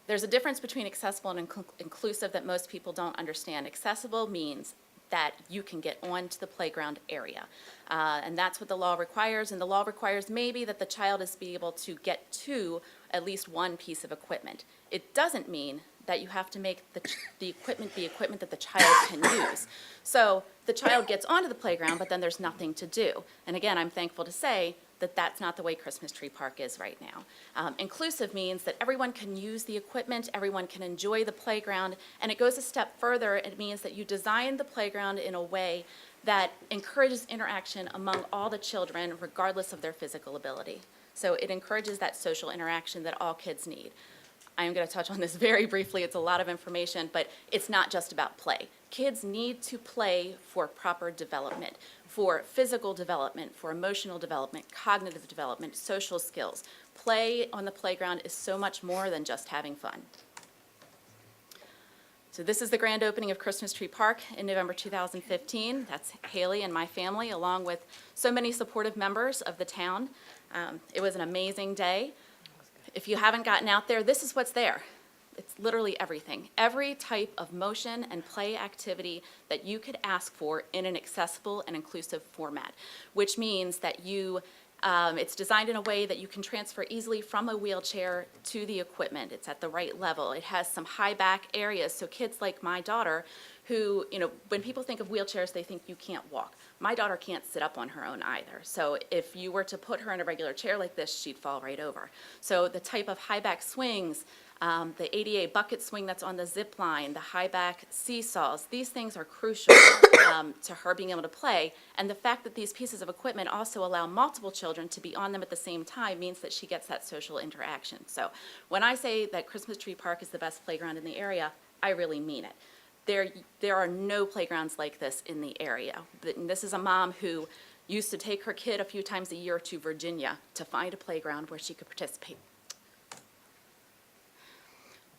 Speaker 11: There's a difference between accessible and inclusive that most people don't understand. Accessible means that you can get onto the playground area. And that's what the law requires, and the law requires maybe that the child is be able to get to at least one piece of equipment. It doesn't mean that you have to make the equipment be equipment that the child can use. So the child gets onto the playground, but then there's nothing to do. And again, I'm thankful to say that that's not the way Christmas Tree Park is right now. Inclusive means that everyone can use the equipment, everyone can enjoy the playground, and it goes a step further. It means that you design the playground in a way that encourages interaction among all the children, regardless of their physical ability. So it encourages that social interaction that all kids need. I am going to touch on this very briefly. It's a lot of information, but it's not just about play. Kids need to play for proper development, for physical development, for emotional development, cognitive development, social skills. Play on the playground is so much more than just having fun. So this is the grand opening of Christmas Tree Park in November 2015. That's Haley and my family, along with so many supportive members of the town. It was an amazing day. If you haven't gotten out there, this is what's there. It's literally everything. Every type of motion and play activity that you could ask for in an accessible and inclusive format, which means that it's designed in a way that you can transfer easily from a wheelchair to the equipment. It's at the right level. It has some high back areas, so kids like my daughter who, when people think of wheelchairs, they think you can't walk. My daughter can't sit up on her own either. So if you were to put her in a regular chair like this, she'd fall right over. So the type of high back swings, the ADA bucket swing that's on the zip line, the high back seesaws, these things are crucial to her being able to play. And the fact that these pieces of equipment also allow multiple children to be on them at the same time means that she gets that social interaction. So when I say that Christmas Tree Park is the best playground in the area, I really mean it. There are no playgrounds like this in the area. And this is a mom who used to take her kid a few times a year to Virginia to find a playground where she could participate.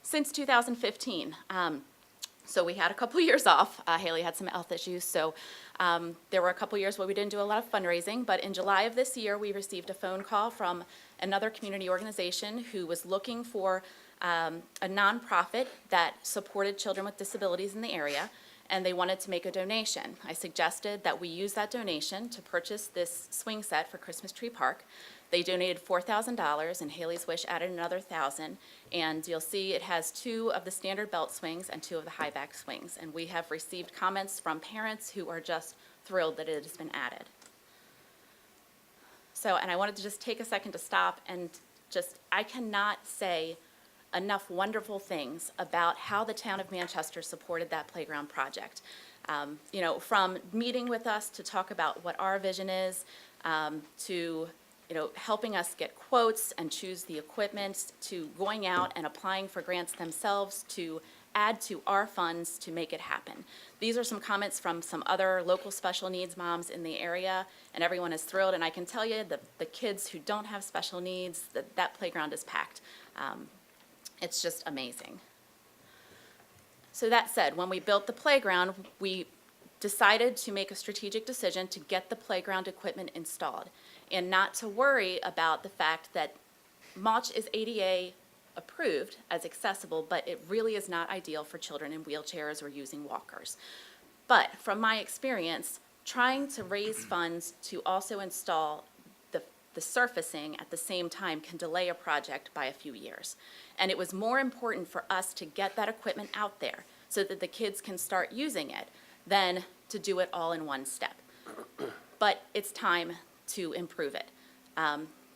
Speaker 11: Since 2015, so we had a couple years off. Haley had some health issues, so there were a couple years where we didn't do a lot of fundraising, but in July of this year, we received a phone call from another community organization who was looking for a nonprofit that supported children with disabilities in the area, and they wanted to make a donation. I suggested that we use that donation to purchase this swing set for Christmas Tree Park. They donated $4,000, and Haley's Wish added another $1,000, and you'll see it has 2 of the standard belt swings and 2 of the high back swings, and we have received comments from parents who are just thrilled that it has been added. So, and I wanted to just take a second to stop and I cannot say enough wonderful things about how the town of Manchester supported that playground project. From meeting with us to talk about what our vision is, to helping us get quotes and choose the equipment, to going out and applying for grants themselves to add to our funds to make it happen. These are some comments from some other local special needs moms in the area, and everyone is thrilled. And I can tell you that the kids who don't have special needs, that playground is packed. It's just amazing. So that said, when we built the playground, we decided to make a strategic decision to get the playground equipment installed and not to worry about the fact that mulch is ADA approved as accessible, but it really is not ideal for children in wheelchairs or using walkers. But from my experience, trying to raise funds to also install the surfacing at the same time can delay a project by a few years. And it was more important for us to get that equipment out there so that the kids can start using it than to do it all in one step. But it's time to improve it.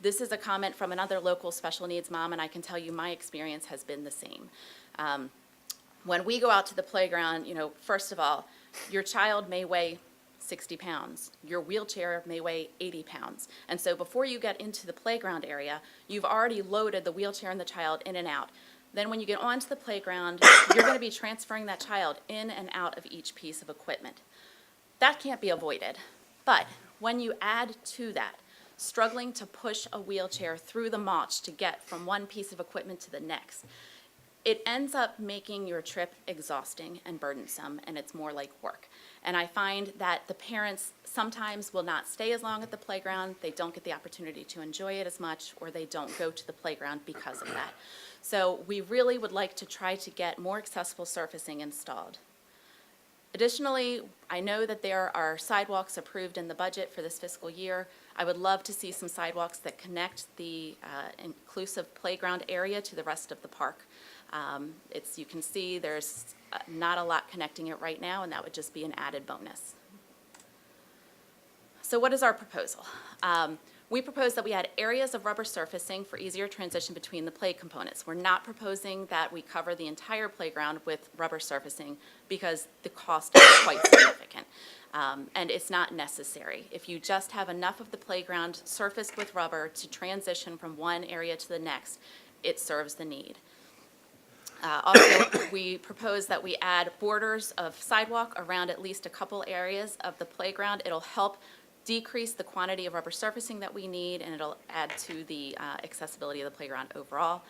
Speaker 11: This is a comment from another local special needs mom, and I can tell you my experience has been the same. When we go out to the playground, first of all, your child may weigh 60 pounds. Your wheelchair may weigh 80 pounds. And so before you get into the playground area, you've already loaded the wheelchair and the child in and out. Then when you get onto the playground, you're going to be transferring that child in and out of each piece of equipment. That can't be avoided. But when you add to that, struggling to push a wheelchair through the mulch to get from one piece of equipment to the next, it ends up making your trip exhausting and burdensome, and it's more like work. And I find that the parents sometimes will not stay as long at the playground, they don't get the opportunity to enjoy it as much, or they don't go to the playground because of that. So we really would like to try to get more accessible surfacing installed. Additionally, I know that there are sidewalks approved in the budget for this fiscal year. I would love to see some sidewalks that connect the inclusive playground area to the rest of the park. You can see there's not a lot connecting it right now, and that would just be an added bonus. So what is our proposal? We propose that we add areas of rubber surfacing for easier transition between the play components. We're not proposing that we cover the entire playground with rubber surfacing because the cost is quite significant. And it's not necessary. If you just have enough of the playground surfaced with rubber to transition from one area to the next, it serves the need. Also, we propose that we add borders of sidewalk around at least a couple areas of the playground. It'll help decrease the quantity of rubber surfacing that we need, and it'll add to the accessibility of the playground overall.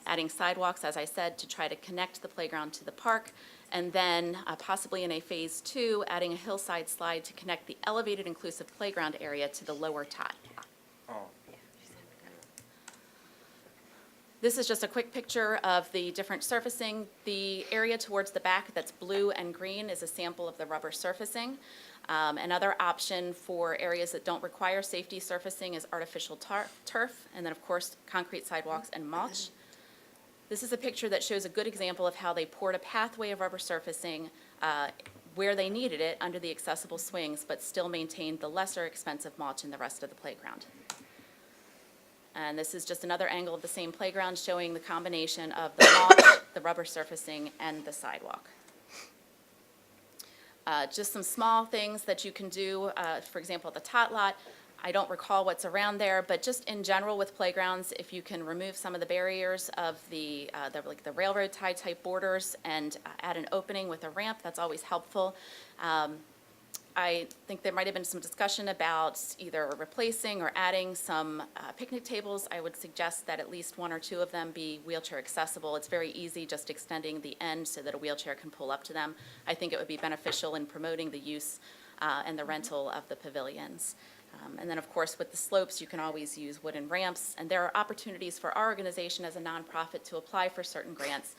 Speaker 11: Adding sidewalks, as I said, to try to connect the playground to the park, and then possibly in a phase 2, adding a hillside slide to connect the elevated inclusive playground area to the lower tot. This is just a quick picture of the different surfacing. The area towards the back that's blue and green is a sample of the rubber surfacing. Another option for areas that don't require safety surfacing is artificial turf, and then of course concrete sidewalks and mulch. This is a picture that shows a good example of how they poured a pathway of rubber surfacing where they needed it under the accessible swings, but still maintained the lesser expensive mulch in the rest of the playground. And this is just another angle of the same playground showing the combination of the mulch, the rubber surfacing, and the sidewalk. Just some small things that you can do, for example, at the tot lot. I don't recall what's around there, but just in general with playgrounds, if you can remove some of the barriers of the railroad tie type borders and add an opening with a ramp, that's always helpful. I think there might have been some discussion about either replacing or adding some picnic tables. I would suggest that at least 1 or 2 of them be wheelchair accessible. It's very easy just extending the end so that a wheelchair can pull up to them. I think it would be beneficial in promoting the use and the rental of the pavilions. And then, of course, with the slopes, you can always use wooden ramps. And there are opportunities for our organization as a nonprofit to apply for certain grants,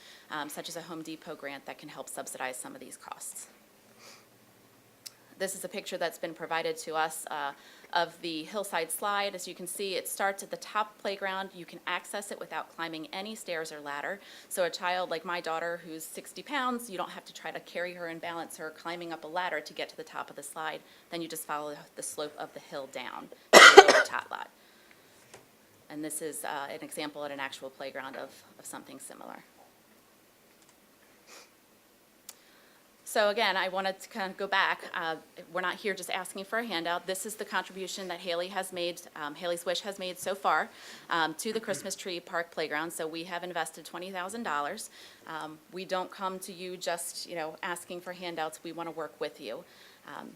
Speaker 11: such as a Home Depot grant that can help subsidize some of these costs. This is a picture that's been provided to us of the hillside slide. As you can see, it starts at the top playground. You can access it without climbing any stairs or ladder. So a child like my daughter who's 60 pounds, you don't have to try to carry her and balance her climbing up a ladder to get to the top of the slide. Then you just follow the slope of the hill down to the lower tot lot. And this is an example at an actual playground of something similar. So again, I wanted to kind of go back. We're not here just asking for a handout. This is the contribution that Haley has made, Haley's Wish has made so far to the Christmas Tree Park Playground. So we have invested $20,000. We don't come to you just, asking for handouts. We want to work with you.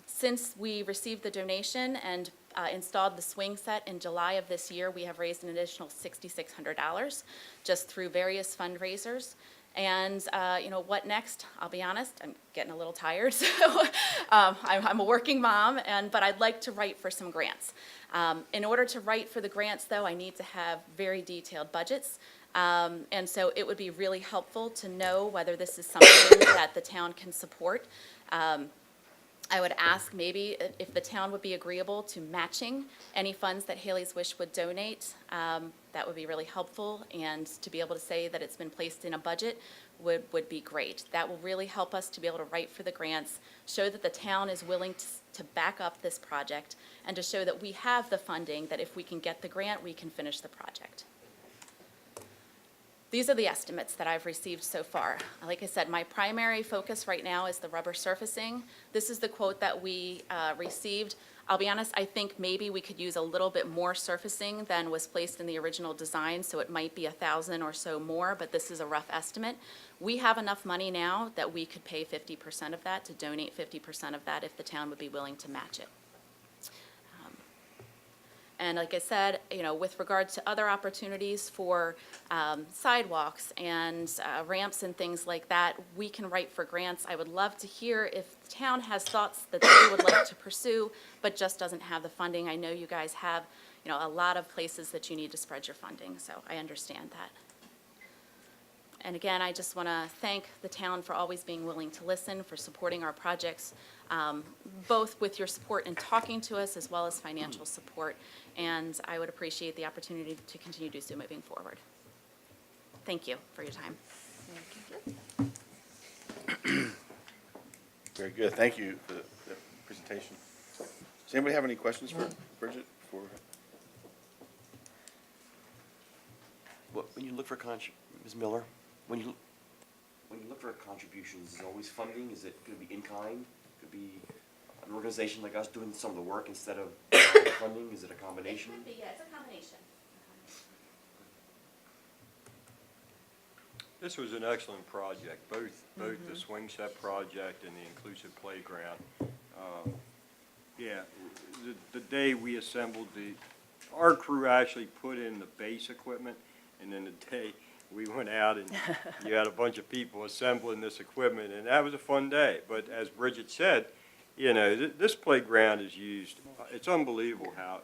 Speaker 11: Since we received the donation and installed the swing set in July of this year, we have raised an additional $6,600 just through various fundraisers. And, what next? I'll be honest, I'm getting a little tired, so I'm a working mom, but I'd like to write for some grants. In order to write for the grants, though, I need to have very detailed budgets, and so it would be really helpful to know whether this is something that the town can support. I would ask maybe if the town would be agreeable to matching any funds that Haley's Wish would donate. that would be really helpful, and to be able to say that it's been placed in a budget would be great. That will really help us to be able to write for the grants, show that the town is willing to back up this project, and to show that we have the funding, that if we can get the grant, we can finish the project. These are the estimates that I've received so far. Like I said, my primary focus right now is the rubber surfacing. This is the quote that we received. I'll be honest, I think maybe we could use a little bit more surfacing than was placed in the original design, so it might be 1,000 or so more, but this is a rough estimate. We have enough money now that we could pay 50% of that, to donate 50% of that if the town would be willing to match it. And like I said, you know, with regard to other opportunities for sidewalks and ramps and things like that, we can write for grants. I would love to hear if the town has thoughts that they would like to pursue, but just doesn't have the funding. I know you guys have, you know, a lot of places that you need to spread your funding, so I understand that. And again, I just want to thank the town for always being willing to listen, for supporting our projects, both with your support in talking to us as well as financial support. And I would appreciate the opportunity to continue to do so moving forward. Thank you for your time.
Speaker 1: Very good, thank you for the presentation. Does anybody have any questions for Bridget?
Speaker 3: Well, when you look for Ms. Miller, when you look for contributions, is it always funding? Is it going to be in kind? Could be an organization like us doing some of the work instead of funding? Is it a combination?
Speaker 11: It could be, yeah, it's a combination.
Speaker 8: This was an excellent project, both the swing set project and the inclusive playground. Yeah, the day we assembled our crew actually put in the base equipment, and then the day we went out and you had a bunch of people assembling this equipment, and that was a fun day. But as Bridget said, you know, this playground is used, it's unbelievable how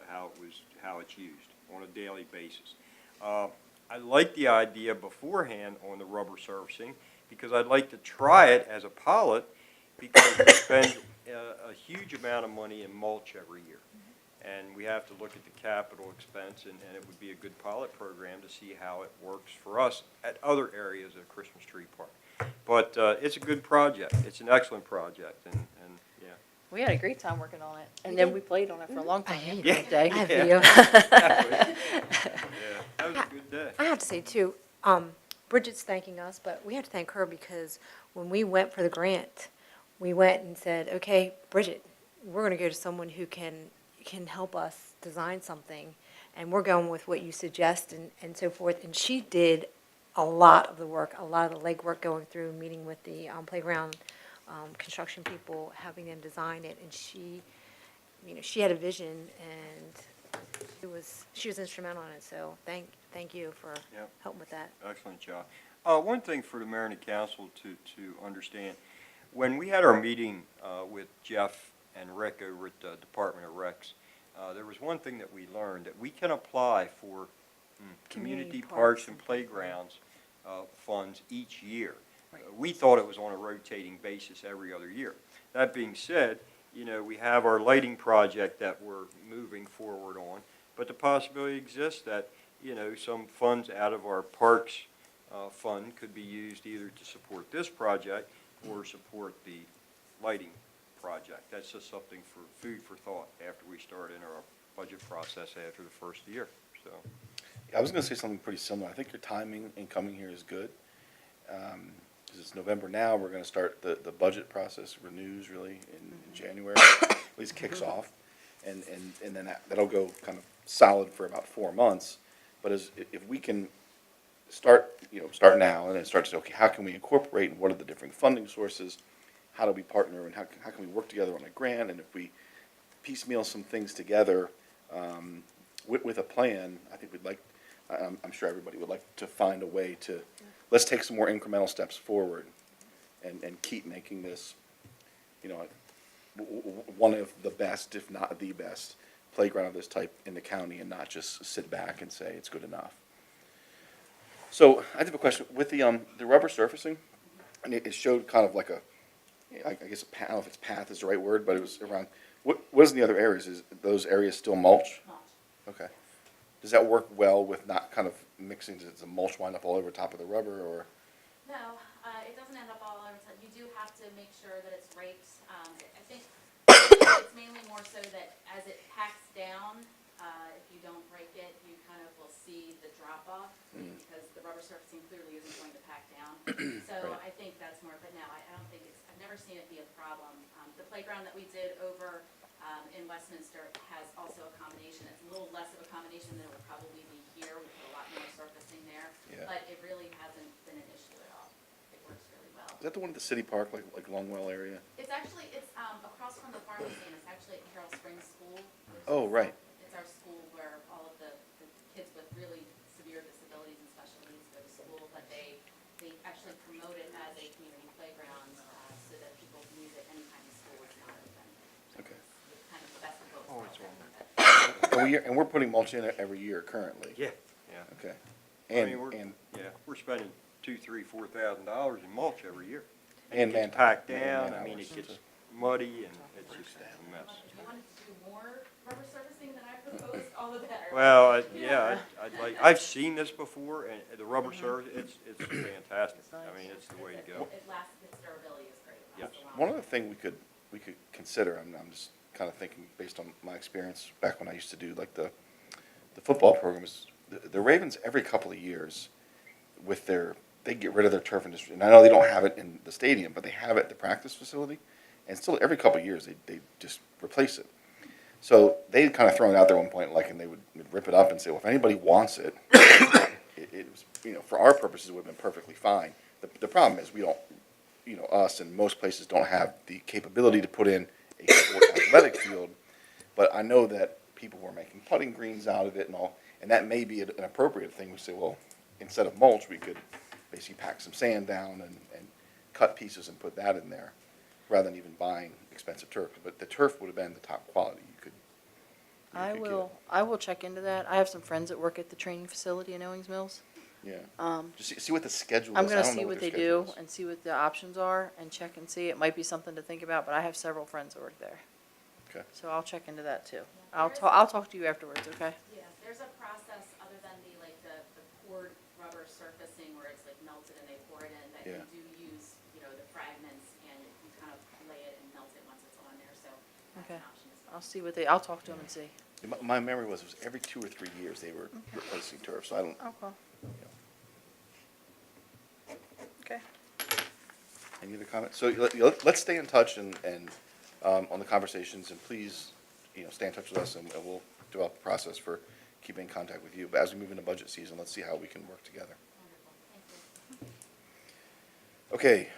Speaker 8: it's used on a daily basis. I like the idea beforehand on the rubber surfacing, because I'd like to try it as a pilot, because we spend a huge amount of money in mulch every year. And we have to look at the capital expense, and it would be a good pilot program to see how it works for us at other areas of Christmas Tree Park. But it's a good project. It's an excellent project, and yeah.
Speaker 2: We had a great time working on it, and then we played on it for a long time.
Speaker 8: Yeah.
Speaker 2: Day.
Speaker 12: I have video.
Speaker 8: Yeah, that was a good day.
Speaker 12: I have to say too, Bridget's thanking us, but we have to thank her, because when we went for the grant, we went and said, okay, Bridget, we're going to go to someone who can help us design something, and we're going with what you suggest and so forth. And she did a lot of the work, a lot of the legwork, going through, meeting with the playground construction people, having them design it. And she, you know, she had a vision, and she was instrumental in it. So thank you for
Speaker 8: Yep.
Speaker 12: helping with that.
Speaker 8: Excellent job. One thing for the mayor and the council to understand, when we had our meeting with Jeff and Rick over at the Department of Recs, there was one thing that we learned, that we can apply for community parks and playgrounds funds each year. We thought it was on a rotating basis every other year. That being said, you know, we have our lighting project that we're moving forward on, but the possibility exists that, you know, some funds out of our parks fund could be used either to support this project or support the lighting project. That's just something for food for thought after we start in our budget process after the first year. So,
Speaker 1: Yeah, I was going to say something pretty similar. I think your timing in coming here is good. Because it's November now, we're going to start the budget process, renews really in January, at least kicks off. And then that'll go kind of solid for about 4 months. But if we can start now and then start to say, okay, how can we incorporate, and what are the different funding sources? How do we partner, and how can we work together on a grant? And if we piecemeal some things together with a plan, I think I'm sure everybody would like to find a way to, let's take some more incremental steps forward and keep making this, you know, one of the best, if not the best, playground of this type in the county, and not just sit back and say it's good enough. So I have a question. With the rubber surfacing, and it showed kind of like I guess I don't know if it's path is the right word, but it was around, what is in the other areas? Is those areas still mulch?
Speaker 11: Mulch.
Speaker 1: Okay. does that work well with not kind of mixing, does the mulch wind up all over top of the rubber, or?
Speaker 11: No, it doesn't end up all over. You do have to make sure that it's raked. I think it's mainly more so that as it packs down, if you don't break it, you kind of will see the drop off because the rubber surfacing clearly isn't going to pack down. So I think that's more, but no, I don't think it's, I've never seen it be a problem. The playground that we did over in Westminster has also a combination. It's a little less of a combination than it would probably be here. We put a lot more surfacing there, but it really hasn't been an issue at all. It works really well.
Speaker 1: Is that the one at the city park, like Longwell area?
Speaker 11: It's actually, it's across from the pharmacy, and it's actually at Carroll Springs School.
Speaker 1: Oh, right.
Speaker 11: It's our school where all of the kids with really severe disabilities and special needs go to school, but they actually promote it as a community playground so that people can use it anytime the school is not open.
Speaker 1: Okay.
Speaker 11: It's kind of the best of both
Speaker 8: Oh,
Speaker 11: worlds.
Speaker 1: And we're putting mulch in it every year currently?
Speaker 8: Yeah, yeah.
Speaker 1: Okay.
Speaker 8: I mean, we're spending $2,000-$3,000 in mulch every year.
Speaker 1: And
Speaker 8: It gets
Speaker 1: manpower.
Speaker 8: packed
Speaker 1: And
Speaker 8: down, I
Speaker 1: man
Speaker 8: mean,
Speaker 1: hours.
Speaker 8: it gets muddy and it's just a mess.
Speaker 11: If you wanted to do more rubber surfacing than I proposed, all the better.
Speaker 8: Well, I'd like, I've seen this before, and the rubber surface, it's fantastic. I mean, it's the way to go.
Speaker 11: It lasts, its durability is great. It lasts a long
Speaker 1: One
Speaker 11: time.
Speaker 1: other thing we could consider, I'm just kind of thinking based on my experience back when I used to do like the football program is, the Ravens every couple of years with they get rid of their turf industry. And I know they don't have it in the stadium, but they have it at the practice facility. And still every couple of years they just replace it. So they'd kind of thrown it out there at one point, like, and they would rip it up and say, well, if anybody wants it, it was, for our purposes, it would have been perfectly fine. The problem is we don't, us and most places don't have the capability to put in a sport athletic field. But I know that people were making putting greens out of it and all, and that may be an appropriate thing. We say, well, instead of mulch, we could basically pack some sand down and cut pieces and put that in there, rather than even buying expensive turf. But the turf would have been the top quality you could
Speaker 2: I will check into that. I have some friends that work at the training facility in Owings Mills.
Speaker 1: get. Yeah. Just see what the schedule is.
Speaker 2: I'm
Speaker 1: I
Speaker 2: gonna
Speaker 1: don't
Speaker 2: see
Speaker 1: know
Speaker 2: what
Speaker 1: their
Speaker 2: they
Speaker 1: schedule
Speaker 2: do
Speaker 1: is.
Speaker 2: and see what the options are and check and see. It might be something to think about, but I have several friends that work there.
Speaker 1: Okay.
Speaker 2: So I'll check into that too.
Speaker 11: Yeah,
Speaker 2: I'll talk to you afterwards, okay?
Speaker 11: Yeah, there's a process other than the poured rubber surfacing where it's like melted and they pour it in, that you
Speaker 1: Yeah.
Speaker 11: do use, the fragments and you kind of lay it and melt it once it's on there, so that's
Speaker 2: Okay.
Speaker 11: an option as well.
Speaker 2: I'll talk to them and see.
Speaker 1: My memory was it was every 2 or 3 years they were replacing turf, so I don't,
Speaker 2: Okay. Okay.
Speaker 1: any other comments? So let's stay in touch and on the conversations, and please, stay in touch with us, and we'll develop a process for keeping in contact with you. But as we move into budget season, let's see how we can work together.
Speaker 11: Wonderful, thank you.
Speaker 1: Okay,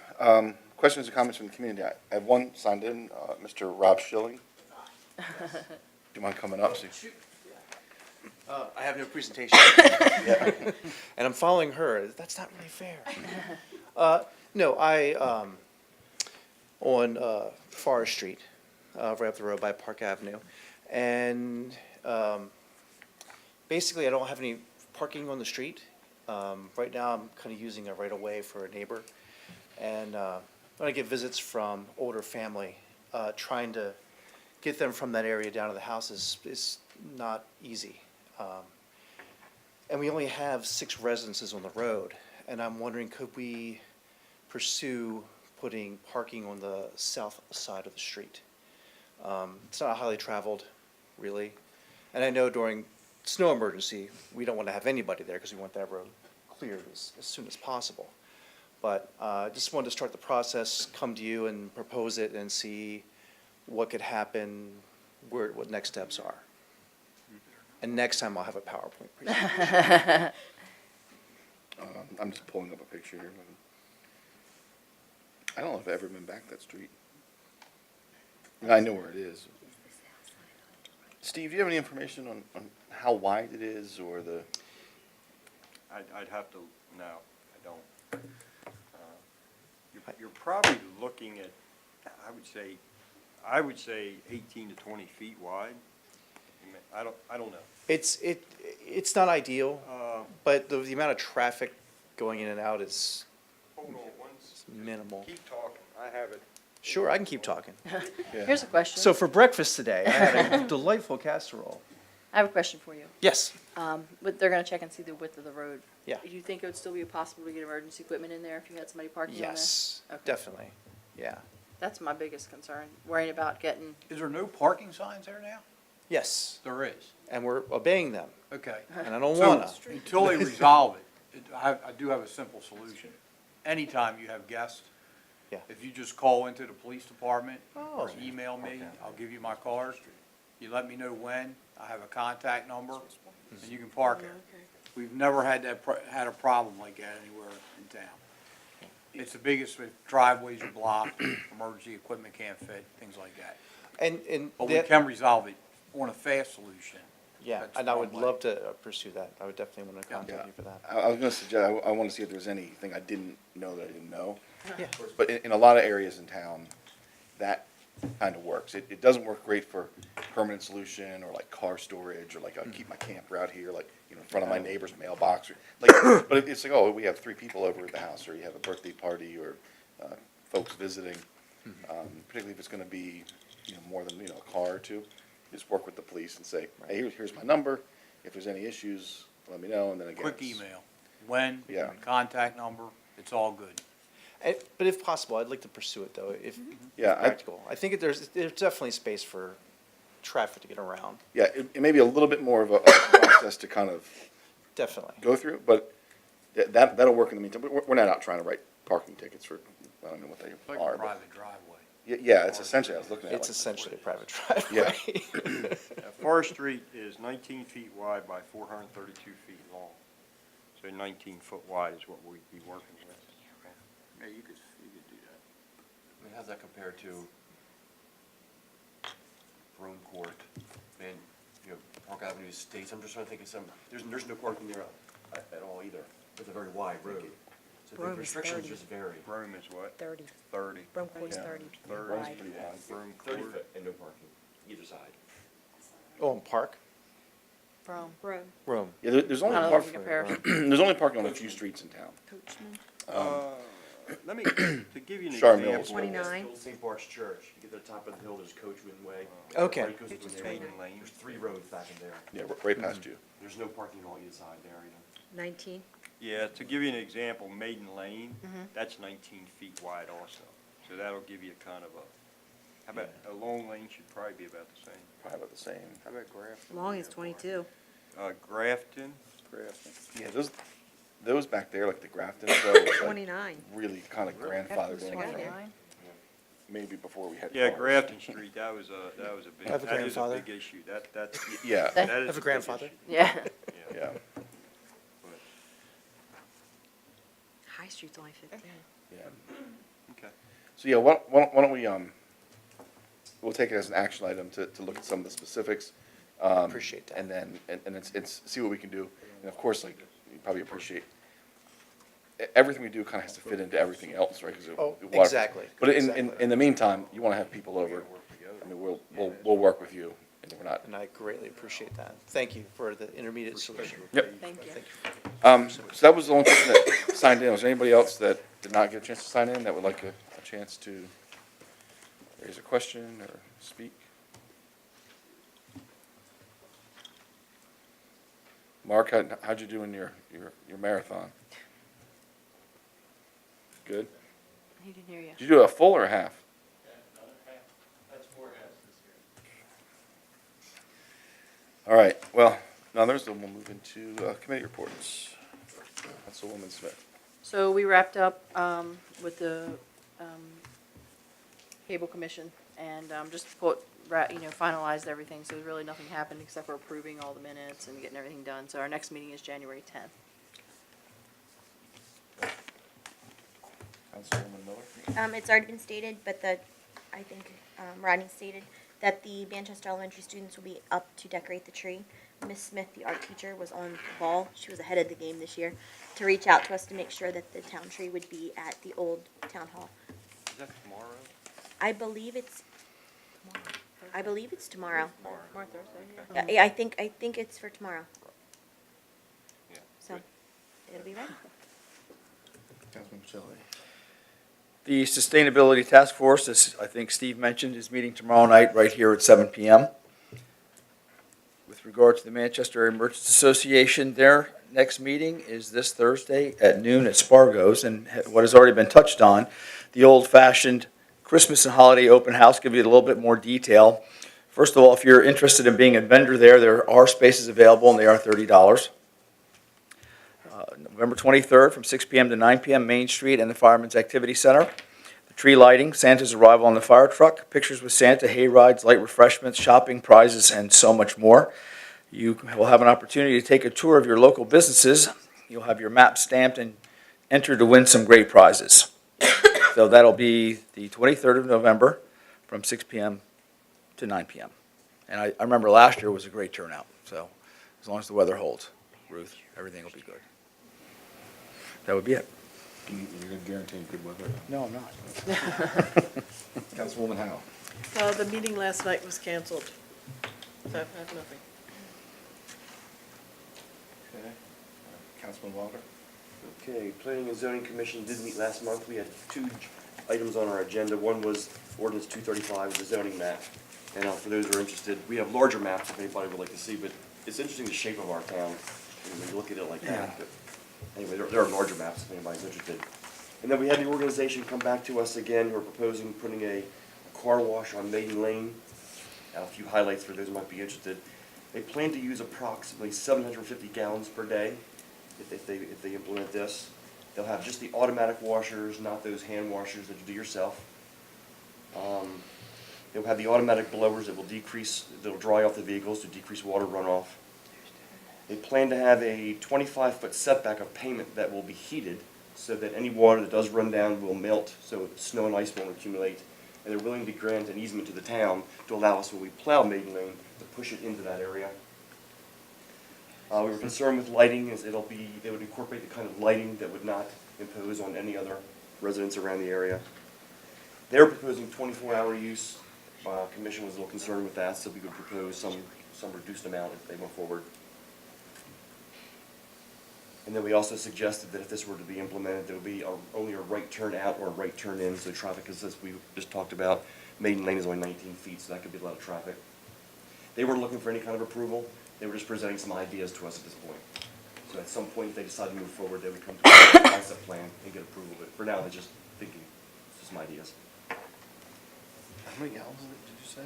Speaker 1: questions or comments from the community? I have one signed in, Mr. Rob Schilling. Do you mind coming up?
Speaker 13: I have no presentation. And I'm following her. That's not really fair. No, on Forest Street, right up the road by Park Avenue. And basically, I don't have any parking on the street. Right now, I'm kind of using a right-of-way for a neighbor. And when I get visits from older family, trying to get them from that area down to the house is not easy. And we only have 6 residences on the road, and I'm wondering, could we pursue putting parking on the south side of the street? It's not highly traveled, really, and I know during snow emergency, we don't want to have anybody there because we want that road cleared as soon as possible. But just wanted to start the process, come to you and propose it and see what could happen, what next steps are. And next time I'll have a PowerPoint presentation.
Speaker 1: I'm just pulling up a picture here. I don't know if I've ever been back that street. I know where it is. Steve, do you have any information on how wide it is or the?
Speaker 8: I'd have to, no, I don't. You're probably looking at, I would say 18 to 20 feet wide. I don't know.
Speaker 13: It's not ideal, but the amount of traffic going in and out is
Speaker 8: Hold on,
Speaker 13: minimal.
Speaker 8: keep talking, I have it.
Speaker 13: Sure, I can keep talking.
Speaker 2: Here's a question.
Speaker 13: So for breakfast today, I had a delightful casserole.
Speaker 2: I have a question for you.
Speaker 13: Yes.
Speaker 2: But they're gonna check and see the width of the road.
Speaker 13: Yeah.
Speaker 2: Do you think it would still be possible to get emergency equipment in there if you had somebody parking on there?
Speaker 13: Yes,
Speaker 2: Okay.
Speaker 13: definitely, yeah.
Speaker 2: That's my biggest concern, worrying about getting,
Speaker 6: Is there no parking signs there now?
Speaker 13: Yes,
Speaker 6: There is.
Speaker 13: and we're obeying them,
Speaker 6: Okay.
Speaker 13: and I don't
Speaker 6: So,
Speaker 13: wanna.
Speaker 6: until they resolve it, I do have a simple solution. Anytime you have guests,
Speaker 13: Yeah.
Speaker 6: if you just call into the police department
Speaker 13: Oh.
Speaker 6: or email me, I'll give you my card. You let me know when, I have a contact number, and you can park there. We've never had had a problem like that anywhere in town. It's the biggest, if driveways are blocked, emergency equipment can't fit, things like that.
Speaker 13: And
Speaker 6: But we
Speaker 13: that-
Speaker 6: can resolve it on a fast solution.
Speaker 13: yeah,
Speaker 6: That's
Speaker 13: and I
Speaker 6: one
Speaker 13: would
Speaker 6: way.
Speaker 13: love to pursue that. I would definitely wanna
Speaker 1: Yeah.
Speaker 13: contact you for that.
Speaker 1: I was gonna suggest, I wanna see if there's anything I didn't know that I didn't know.
Speaker 13: Yeah.
Speaker 1: But in a lot of areas in town, that kind of works. It doesn't work great for permanent solution or like car storage or like I keep my camper out here, like, you know, in front of my neighbor's mailbox or like, but it's like, oh, we have 3 people over at the house or you have a birthday party or, folks visiting. Particularly if it's gonna be, you know, more than, you know, a car or two, just work with the police and say, hey, here's my number. If there's any issues, let me know, and then again.
Speaker 6: Quick
Speaker 1: it's-
Speaker 6: email, when,
Speaker 1: Yeah.
Speaker 6: contact number, it's all good.
Speaker 13: But if possible, I'd like to pursue it though, if
Speaker 1: Yeah,
Speaker 13: practical. I think there's definitely space for traffic to get around,
Speaker 1: Yeah, it may be a little bit more of a process to kind of
Speaker 13: definitely.
Speaker 1: go through, but that'll work in the meantime. We're not out trying to write parking tickets for, I don't know what they
Speaker 6: It's like
Speaker 1: are,
Speaker 6: a
Speaker 1: but,
Speaker 6: private driveway.
Speaker 1: yeah, it's essentially, I was looking at it
Speaker 13: It's
Speaker 1: like,
Speaker 13: essentially a private driveway.
Speaker 8: Forest Street is 19 feet wide by 432 feet long. So 19 foot wide is what we'd be working with.
Speaker 6: Yeah, you could do that.
Speaker 3: I mean, how's that compare to Rome Court and, you know, Park Avenue Estates? I'm just trying to think of some, there's no parking there at all either. It's a very wide road. So the
Speaker 12: Rome is
Speaker 3: restrictions
Speaker 12: 30.
Speaker 3: just vary.
Speaker 8: Rome is what?
Speaker 12: 30.
Speaker 8: 30.
Speaker 12: Brome Court's
Speaker 1: Yeah.
Speaker 12: 30
Speaker 8: 30.
Speaker 12: wide.
Speaker 1: pretty wide.
Speaker 8: Rome
Speaker 3: 30
Speaker 8: Court.
Speaker 3: foot and no parking, either side.
Speaker 13: Oh, and Park,
Speaker 2: from
Speaker 5: Rome.
Speaker 13: Rome.
Speaker 1: Yeah, there's only
Speaker 2: I don't know if you
Speaker 1: parking,
Speaker 2: compare.
Speaker 1: there's only parking on a few streets in town.
Speaker 8: Let me, to give you an
Speaker 1: Char
Speaker 8: example.
Speaker 1: Mills.
Speaker 12: 29.
Speaker 3: Old St. Bart's Church, you get to the top of the hill, there's Coachman Way.
Speaker 13: Okay.
Speaker 3: Right goes
Speaker 5: Which is
Speaker 3: through
Speaker 5: Maiden
Speaker 3: there.
Speaker 8: Lane.
Speaker 3: There's 3 roads back in there.
Speaker 1: Yeah, right past you.
Speaker 3: There's no parking on either side there either.
Speaker 12: 19.
Speaker 8: Yeah, to give you an example, Maiden Lane,
Speaker 2: Mm-hmm.
Speaker 8: that's 19 feet wide also. So that'll give you kind of how about, a long lane should probably be about the same.
Speaker 1: Probably about the same.
Speaker 8: How about Grafton?
Speaker 12: Long is 22.
Speaker 8: Grafton,
Speaker 1: Yeah, those back there, like the Grafton, like,
Speaker 12: 29.
Speaker 1: really kind of grandfathered in, I think.
Speaker 2: 29.
Speaker 1: Maybe before we had
Speaker 8: yeah,
Speaker 1: cars.
Speaker 8: Grafton Street, that was a big,
Speaker 13: Have a
Speaker 8: that is a
Speaker 13: grandfather.
Speaker 8: big issue. That's,
Speaker 1: Yeah,
Speaker 2: That-
Speaker 8: that is
Speaker 13: Have a
Speaker 8: big
Speaker 13: grandfather.
Speaker 8: issue.
Speaker 2: Yeah.
Speaker 1: yeah,
Speaker 8: But,
Speaker 12: High Street's only 15.
Speaker 1: yeah.
Speaker 8: okay.
Speaker 1: So, yeah, why don't we, we'll take it as an action item to look at some of the specifics.
Speaker 13: Appreciate that.
Speaker 1: And then, and it's, see what we can do. And of course, like, you probably appreciate, everything we do kind of has to fit into everything else, right? 'Cause
Speaker 13: Oh,
Speaker 1: the water-
Speaker 13: exactly,
Speaker 1: But
Speaker 13: exactly.
Speaker 1: in the meantime, you want to have people over. I mean, we'll work with you, and we're not.
Speaker 13: And I greatly appreciate that. Thank you for the intermediate solution.
Speaker 1: Yep.
Speaker 2: Thank you.
Speaker 1: So that was the only person that signed in. Was there anybody else that did not get a chance to sign in that would like a chance to raise a question or speak? Mark, how'd you do in your marathon? Good?
Speaker 2: He didn't hear you.
Speaker 1: Did you do a full or a half? All right, well, now we'll move into committee reports. Councilwoman Smith.
Speaker 2: So we wrapped up with the cable commission and just finalized everything. So really nothing happened except for approving all the minutes and getting everything done. So our next meeting is January 10th.
Speaker 1: Councilwoman Miller.
Speaker 10: It's already been stated, but I think Rodney stated that the Manchester Elementary students will be up to decorate the tree. Miss Smith, the art teacher, was on the ball. She was ahead of the game this year to reach out to us to make sure that the town tree would be at the old town hall.
Speaker 8: Is that tomorrow?
Speaker 10: I believe it's tomorrow.
Speaker 2: Tomorrow, Thursday,
Speaker 10: Yeah, I think it's for tomorrow.
Speaker 8: Yeah.
Speaker 10: So it'll be ready.
Speaker 1: Councilman Pacelli.
Speaker 14: The Sustainability Task Force, as I think Steve mentioned, is meeting tomorrow night right here at 7 PM. With regard to the Manchester Area Merchants Association, their next meeting is this Thursday at noon at Spargo's, and what has already been touched on, the old-fashioned Christmas and holiday open house, give you a little bit more detail. First of all, if you're interested in being a vendor there are spaces available, and they are $30. November 23rd from 6 p.m. to 9 p.m., Main Street and the Fireman's Activity Center. The tree lighting, Santa's arrival on the fire truck, pictures with Santa, hay rides, light refreshments, shopping, prizes, and so much more. You will have an opportunity to take a tour of your local businesses. You'll have your map stamped and enter to win some great prizes. So that'll be the 23rd of November from 6 p.m. to 9 p.m. And I remember last year was a great turnout, so as long as the weather holds, Ruth, everything will be good. That would be it.
Speaker 1: You're going to guarantee good weather?
Speaker 14: No, I'm not.
Speaker 1: Councilwoman Howe.
Speaker 5: The meeting last night was canceled, so I have nothing.
Speaker 1: Okay. Councilman Walker.
Speaker 3: Okay, Planning and Zoning Commission did meet last month. We had two items on our agenda. One was ordinance 235, the zoning map. And for those who are interested, we have larger maps if anybody would like to see, but it's interesting the shape of our town when you look at it like that. But anyway, there are larger maps if anybody's interested. And then we had the organization come back to us again. We're proposing putting a car wash on Maiden Lane. A few highlights for those who might be interested. They plan to use approximately 750 gallons per day if they implement this. They'll have just the automatic washers, not those hand washers that you do yourself. They'll have the automatic blowers that will dry off the vehicles to decrease water runoff. They plan to have a 25-foot setback of pavement that will be heated so that any water that does run down will melt, so snow and ice won't accumulate. And they're willing to grant an easement to the town to allow us, when we plow Maiden Lane, to push it into that area. We were concerned with lighting, as they would incorporate the kind of lighting that would not impose on any other residents around the area. They're proposing 24-hour use. Commission was a little concerned with that, so we would propose some reduced amount if they went forward. And then we also suggested that if this were to be implemented, there would be only a right turn out or a right turn in, so traffic, as we just talked about, Maiden Lane is only 19 feet, so that could be a lot of traffic. They weren't looking for any kind of approval. They were just presenting some ideas to us at this point. So at some point, if they decide to move forward, they would come to a concept plan and get approval. But for now, they're just thinking, just some ideas.
Speaker 1: How many gallons did you say?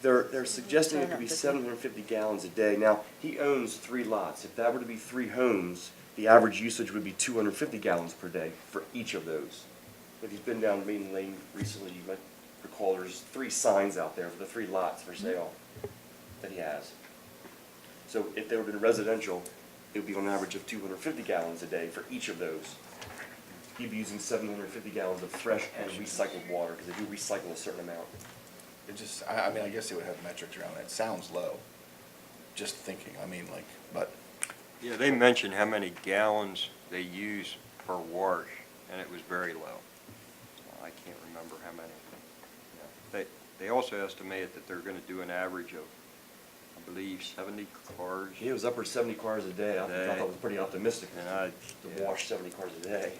Speaker 3: They're suggesting it could be 750 gallons a day. Now, he owns 3 lots. If that were to be 3 homes, the average usage would be 250 gallons per day for each of those. If you've been down Maiden Lane recently, you might recall there's 3 signs out there for the 3 lots for sale that he has. So if they were in residential, it would be on an average of 250 gallons a day for each of those. He'd be using 750 gallons of fresh and recycled water, because they do recycle a certain amount.
Speaker 1: It just, I mean, I guess they would have metrics around it. It sounds low, just thinking, but.
Speaker 8: Yeah, they mentioned how many gallons they use per wash, and it was very low. I can't remember how many. They also estimated that they're going to do an average of, I believe, 70 cars.
Speaker 3: He was upwards 70 cars a day. I thought it was pretty optimistic
Speaker 8: And
Speaker 3: to wash 70 cars a day.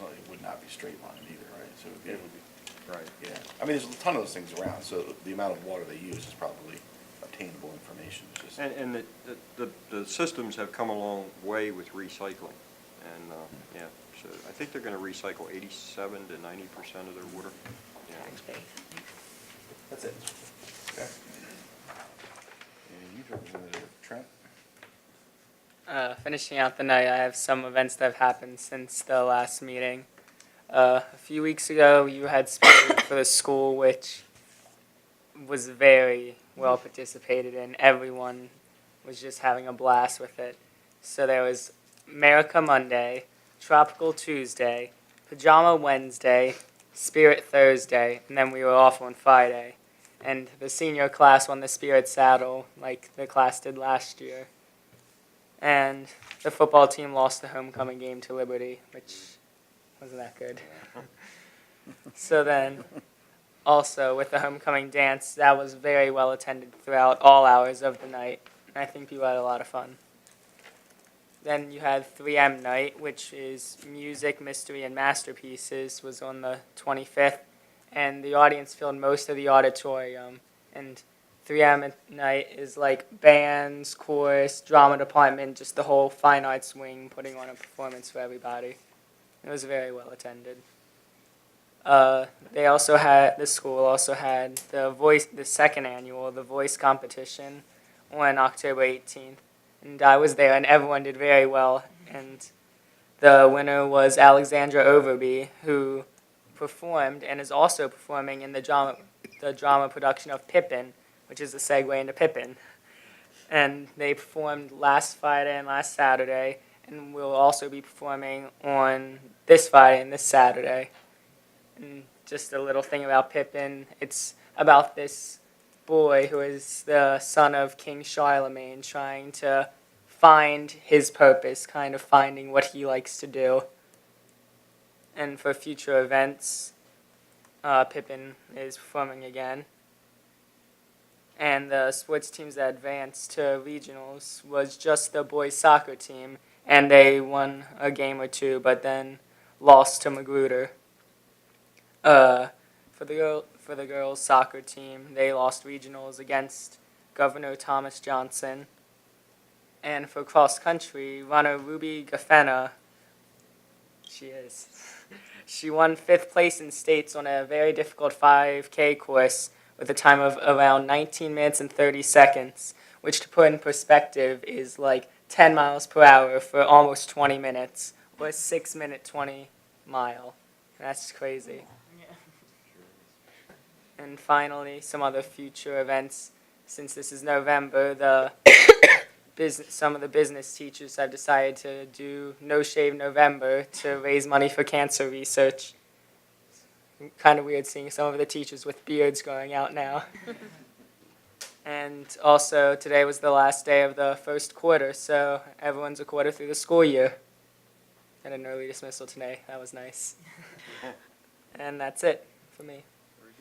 Speaker 1: Well, it would not be straight line either, right? So it would be.
Speaker 8: Right.
Speaker 1: Yeah, I mean, there's a ton of those things around, so the amount of water they use is probably obtainable information. It's just.
Speaker 8: And the systems have come a long way with recycling. And, yeah, so I think they're going to recycle 87 to 90% of their water. Yeah.
Speaker 3: That's it.
Speaker 1: Okay. And you representative Trent?
Speaker 15: Finishing out the night, I have some events that have happened since the last meeting. A few weeks ago, you had Spirit for the school, which was very well participated in. Everyone was just having a blast with it. So there was America Monday, Tropical Tuesday, Pajama Wednesday, Spirit Thursday, and then we were off on Friday. And the senior class won the Spirit saddle, like the class did last year. And the football team lost the homecoming game to Liberty, which wasn't that good. So then, also with the homecoming dance, that was very well attended throughout all hours of the night. And I think people had a lot of fun. Then you had 3M night, which is music, mystery, and masterpieces, was on the 25th. And the audience filled most of the auditorium. And 3 a.m. at night is like bands, chorus, drama department, just the whole fine arts wing putting on a performance for everybody. It was very well attended. The school also had the second annual, the voice competition on October 18th. And I was there and everyone did very well. And the winner was Alexandra Overby, who performed and is also performing in the drama production of Pippin, which is a segue into Pippin. And they performed last Friday and last Saturday, and will also be performing on this Friday and this Saturday. And just a little thing about Pippin, it's about this boy who is the son of King Charlemagne trying to find his purpose, kind of finding what he likes to do. And for future events, Pippin is performing again. And the sports teams that advanced to regionals was just the boys soccer team, and they won a game or two, but then lost to Magruder. For the girls soccer team, they lost regionals against Governor Thomas Johnson. And for cross country, runner Ruby Gaffena, she won 5th place in states on a very difficult 5K course with a time of around 19 minutes and 30 seconds, which to put in perspective is like 10 miles per hour for almost 20 minutes, or a 6-minute 20 mile. That's crazy. And finally, some other future events. Since this is November, some of the business teachers have decided to do No Shave November to raise money for cancer research. Kind of weird seeing some of the teachers with beards going out now. And also, today was the last day of the first quarter, so everyone's a quarter through the school year. Had an early dismissal today. That was nice. And that's it for me.
Speaker 1: Very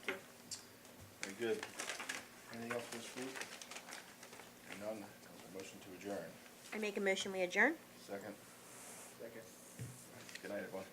Speaker 1: good. Very good. Anything else for this week? None. A motion to adjourn.
Speaker 10: I make a motion, we adjourn?
Speaker 1: Second. Second. Good night, everyone.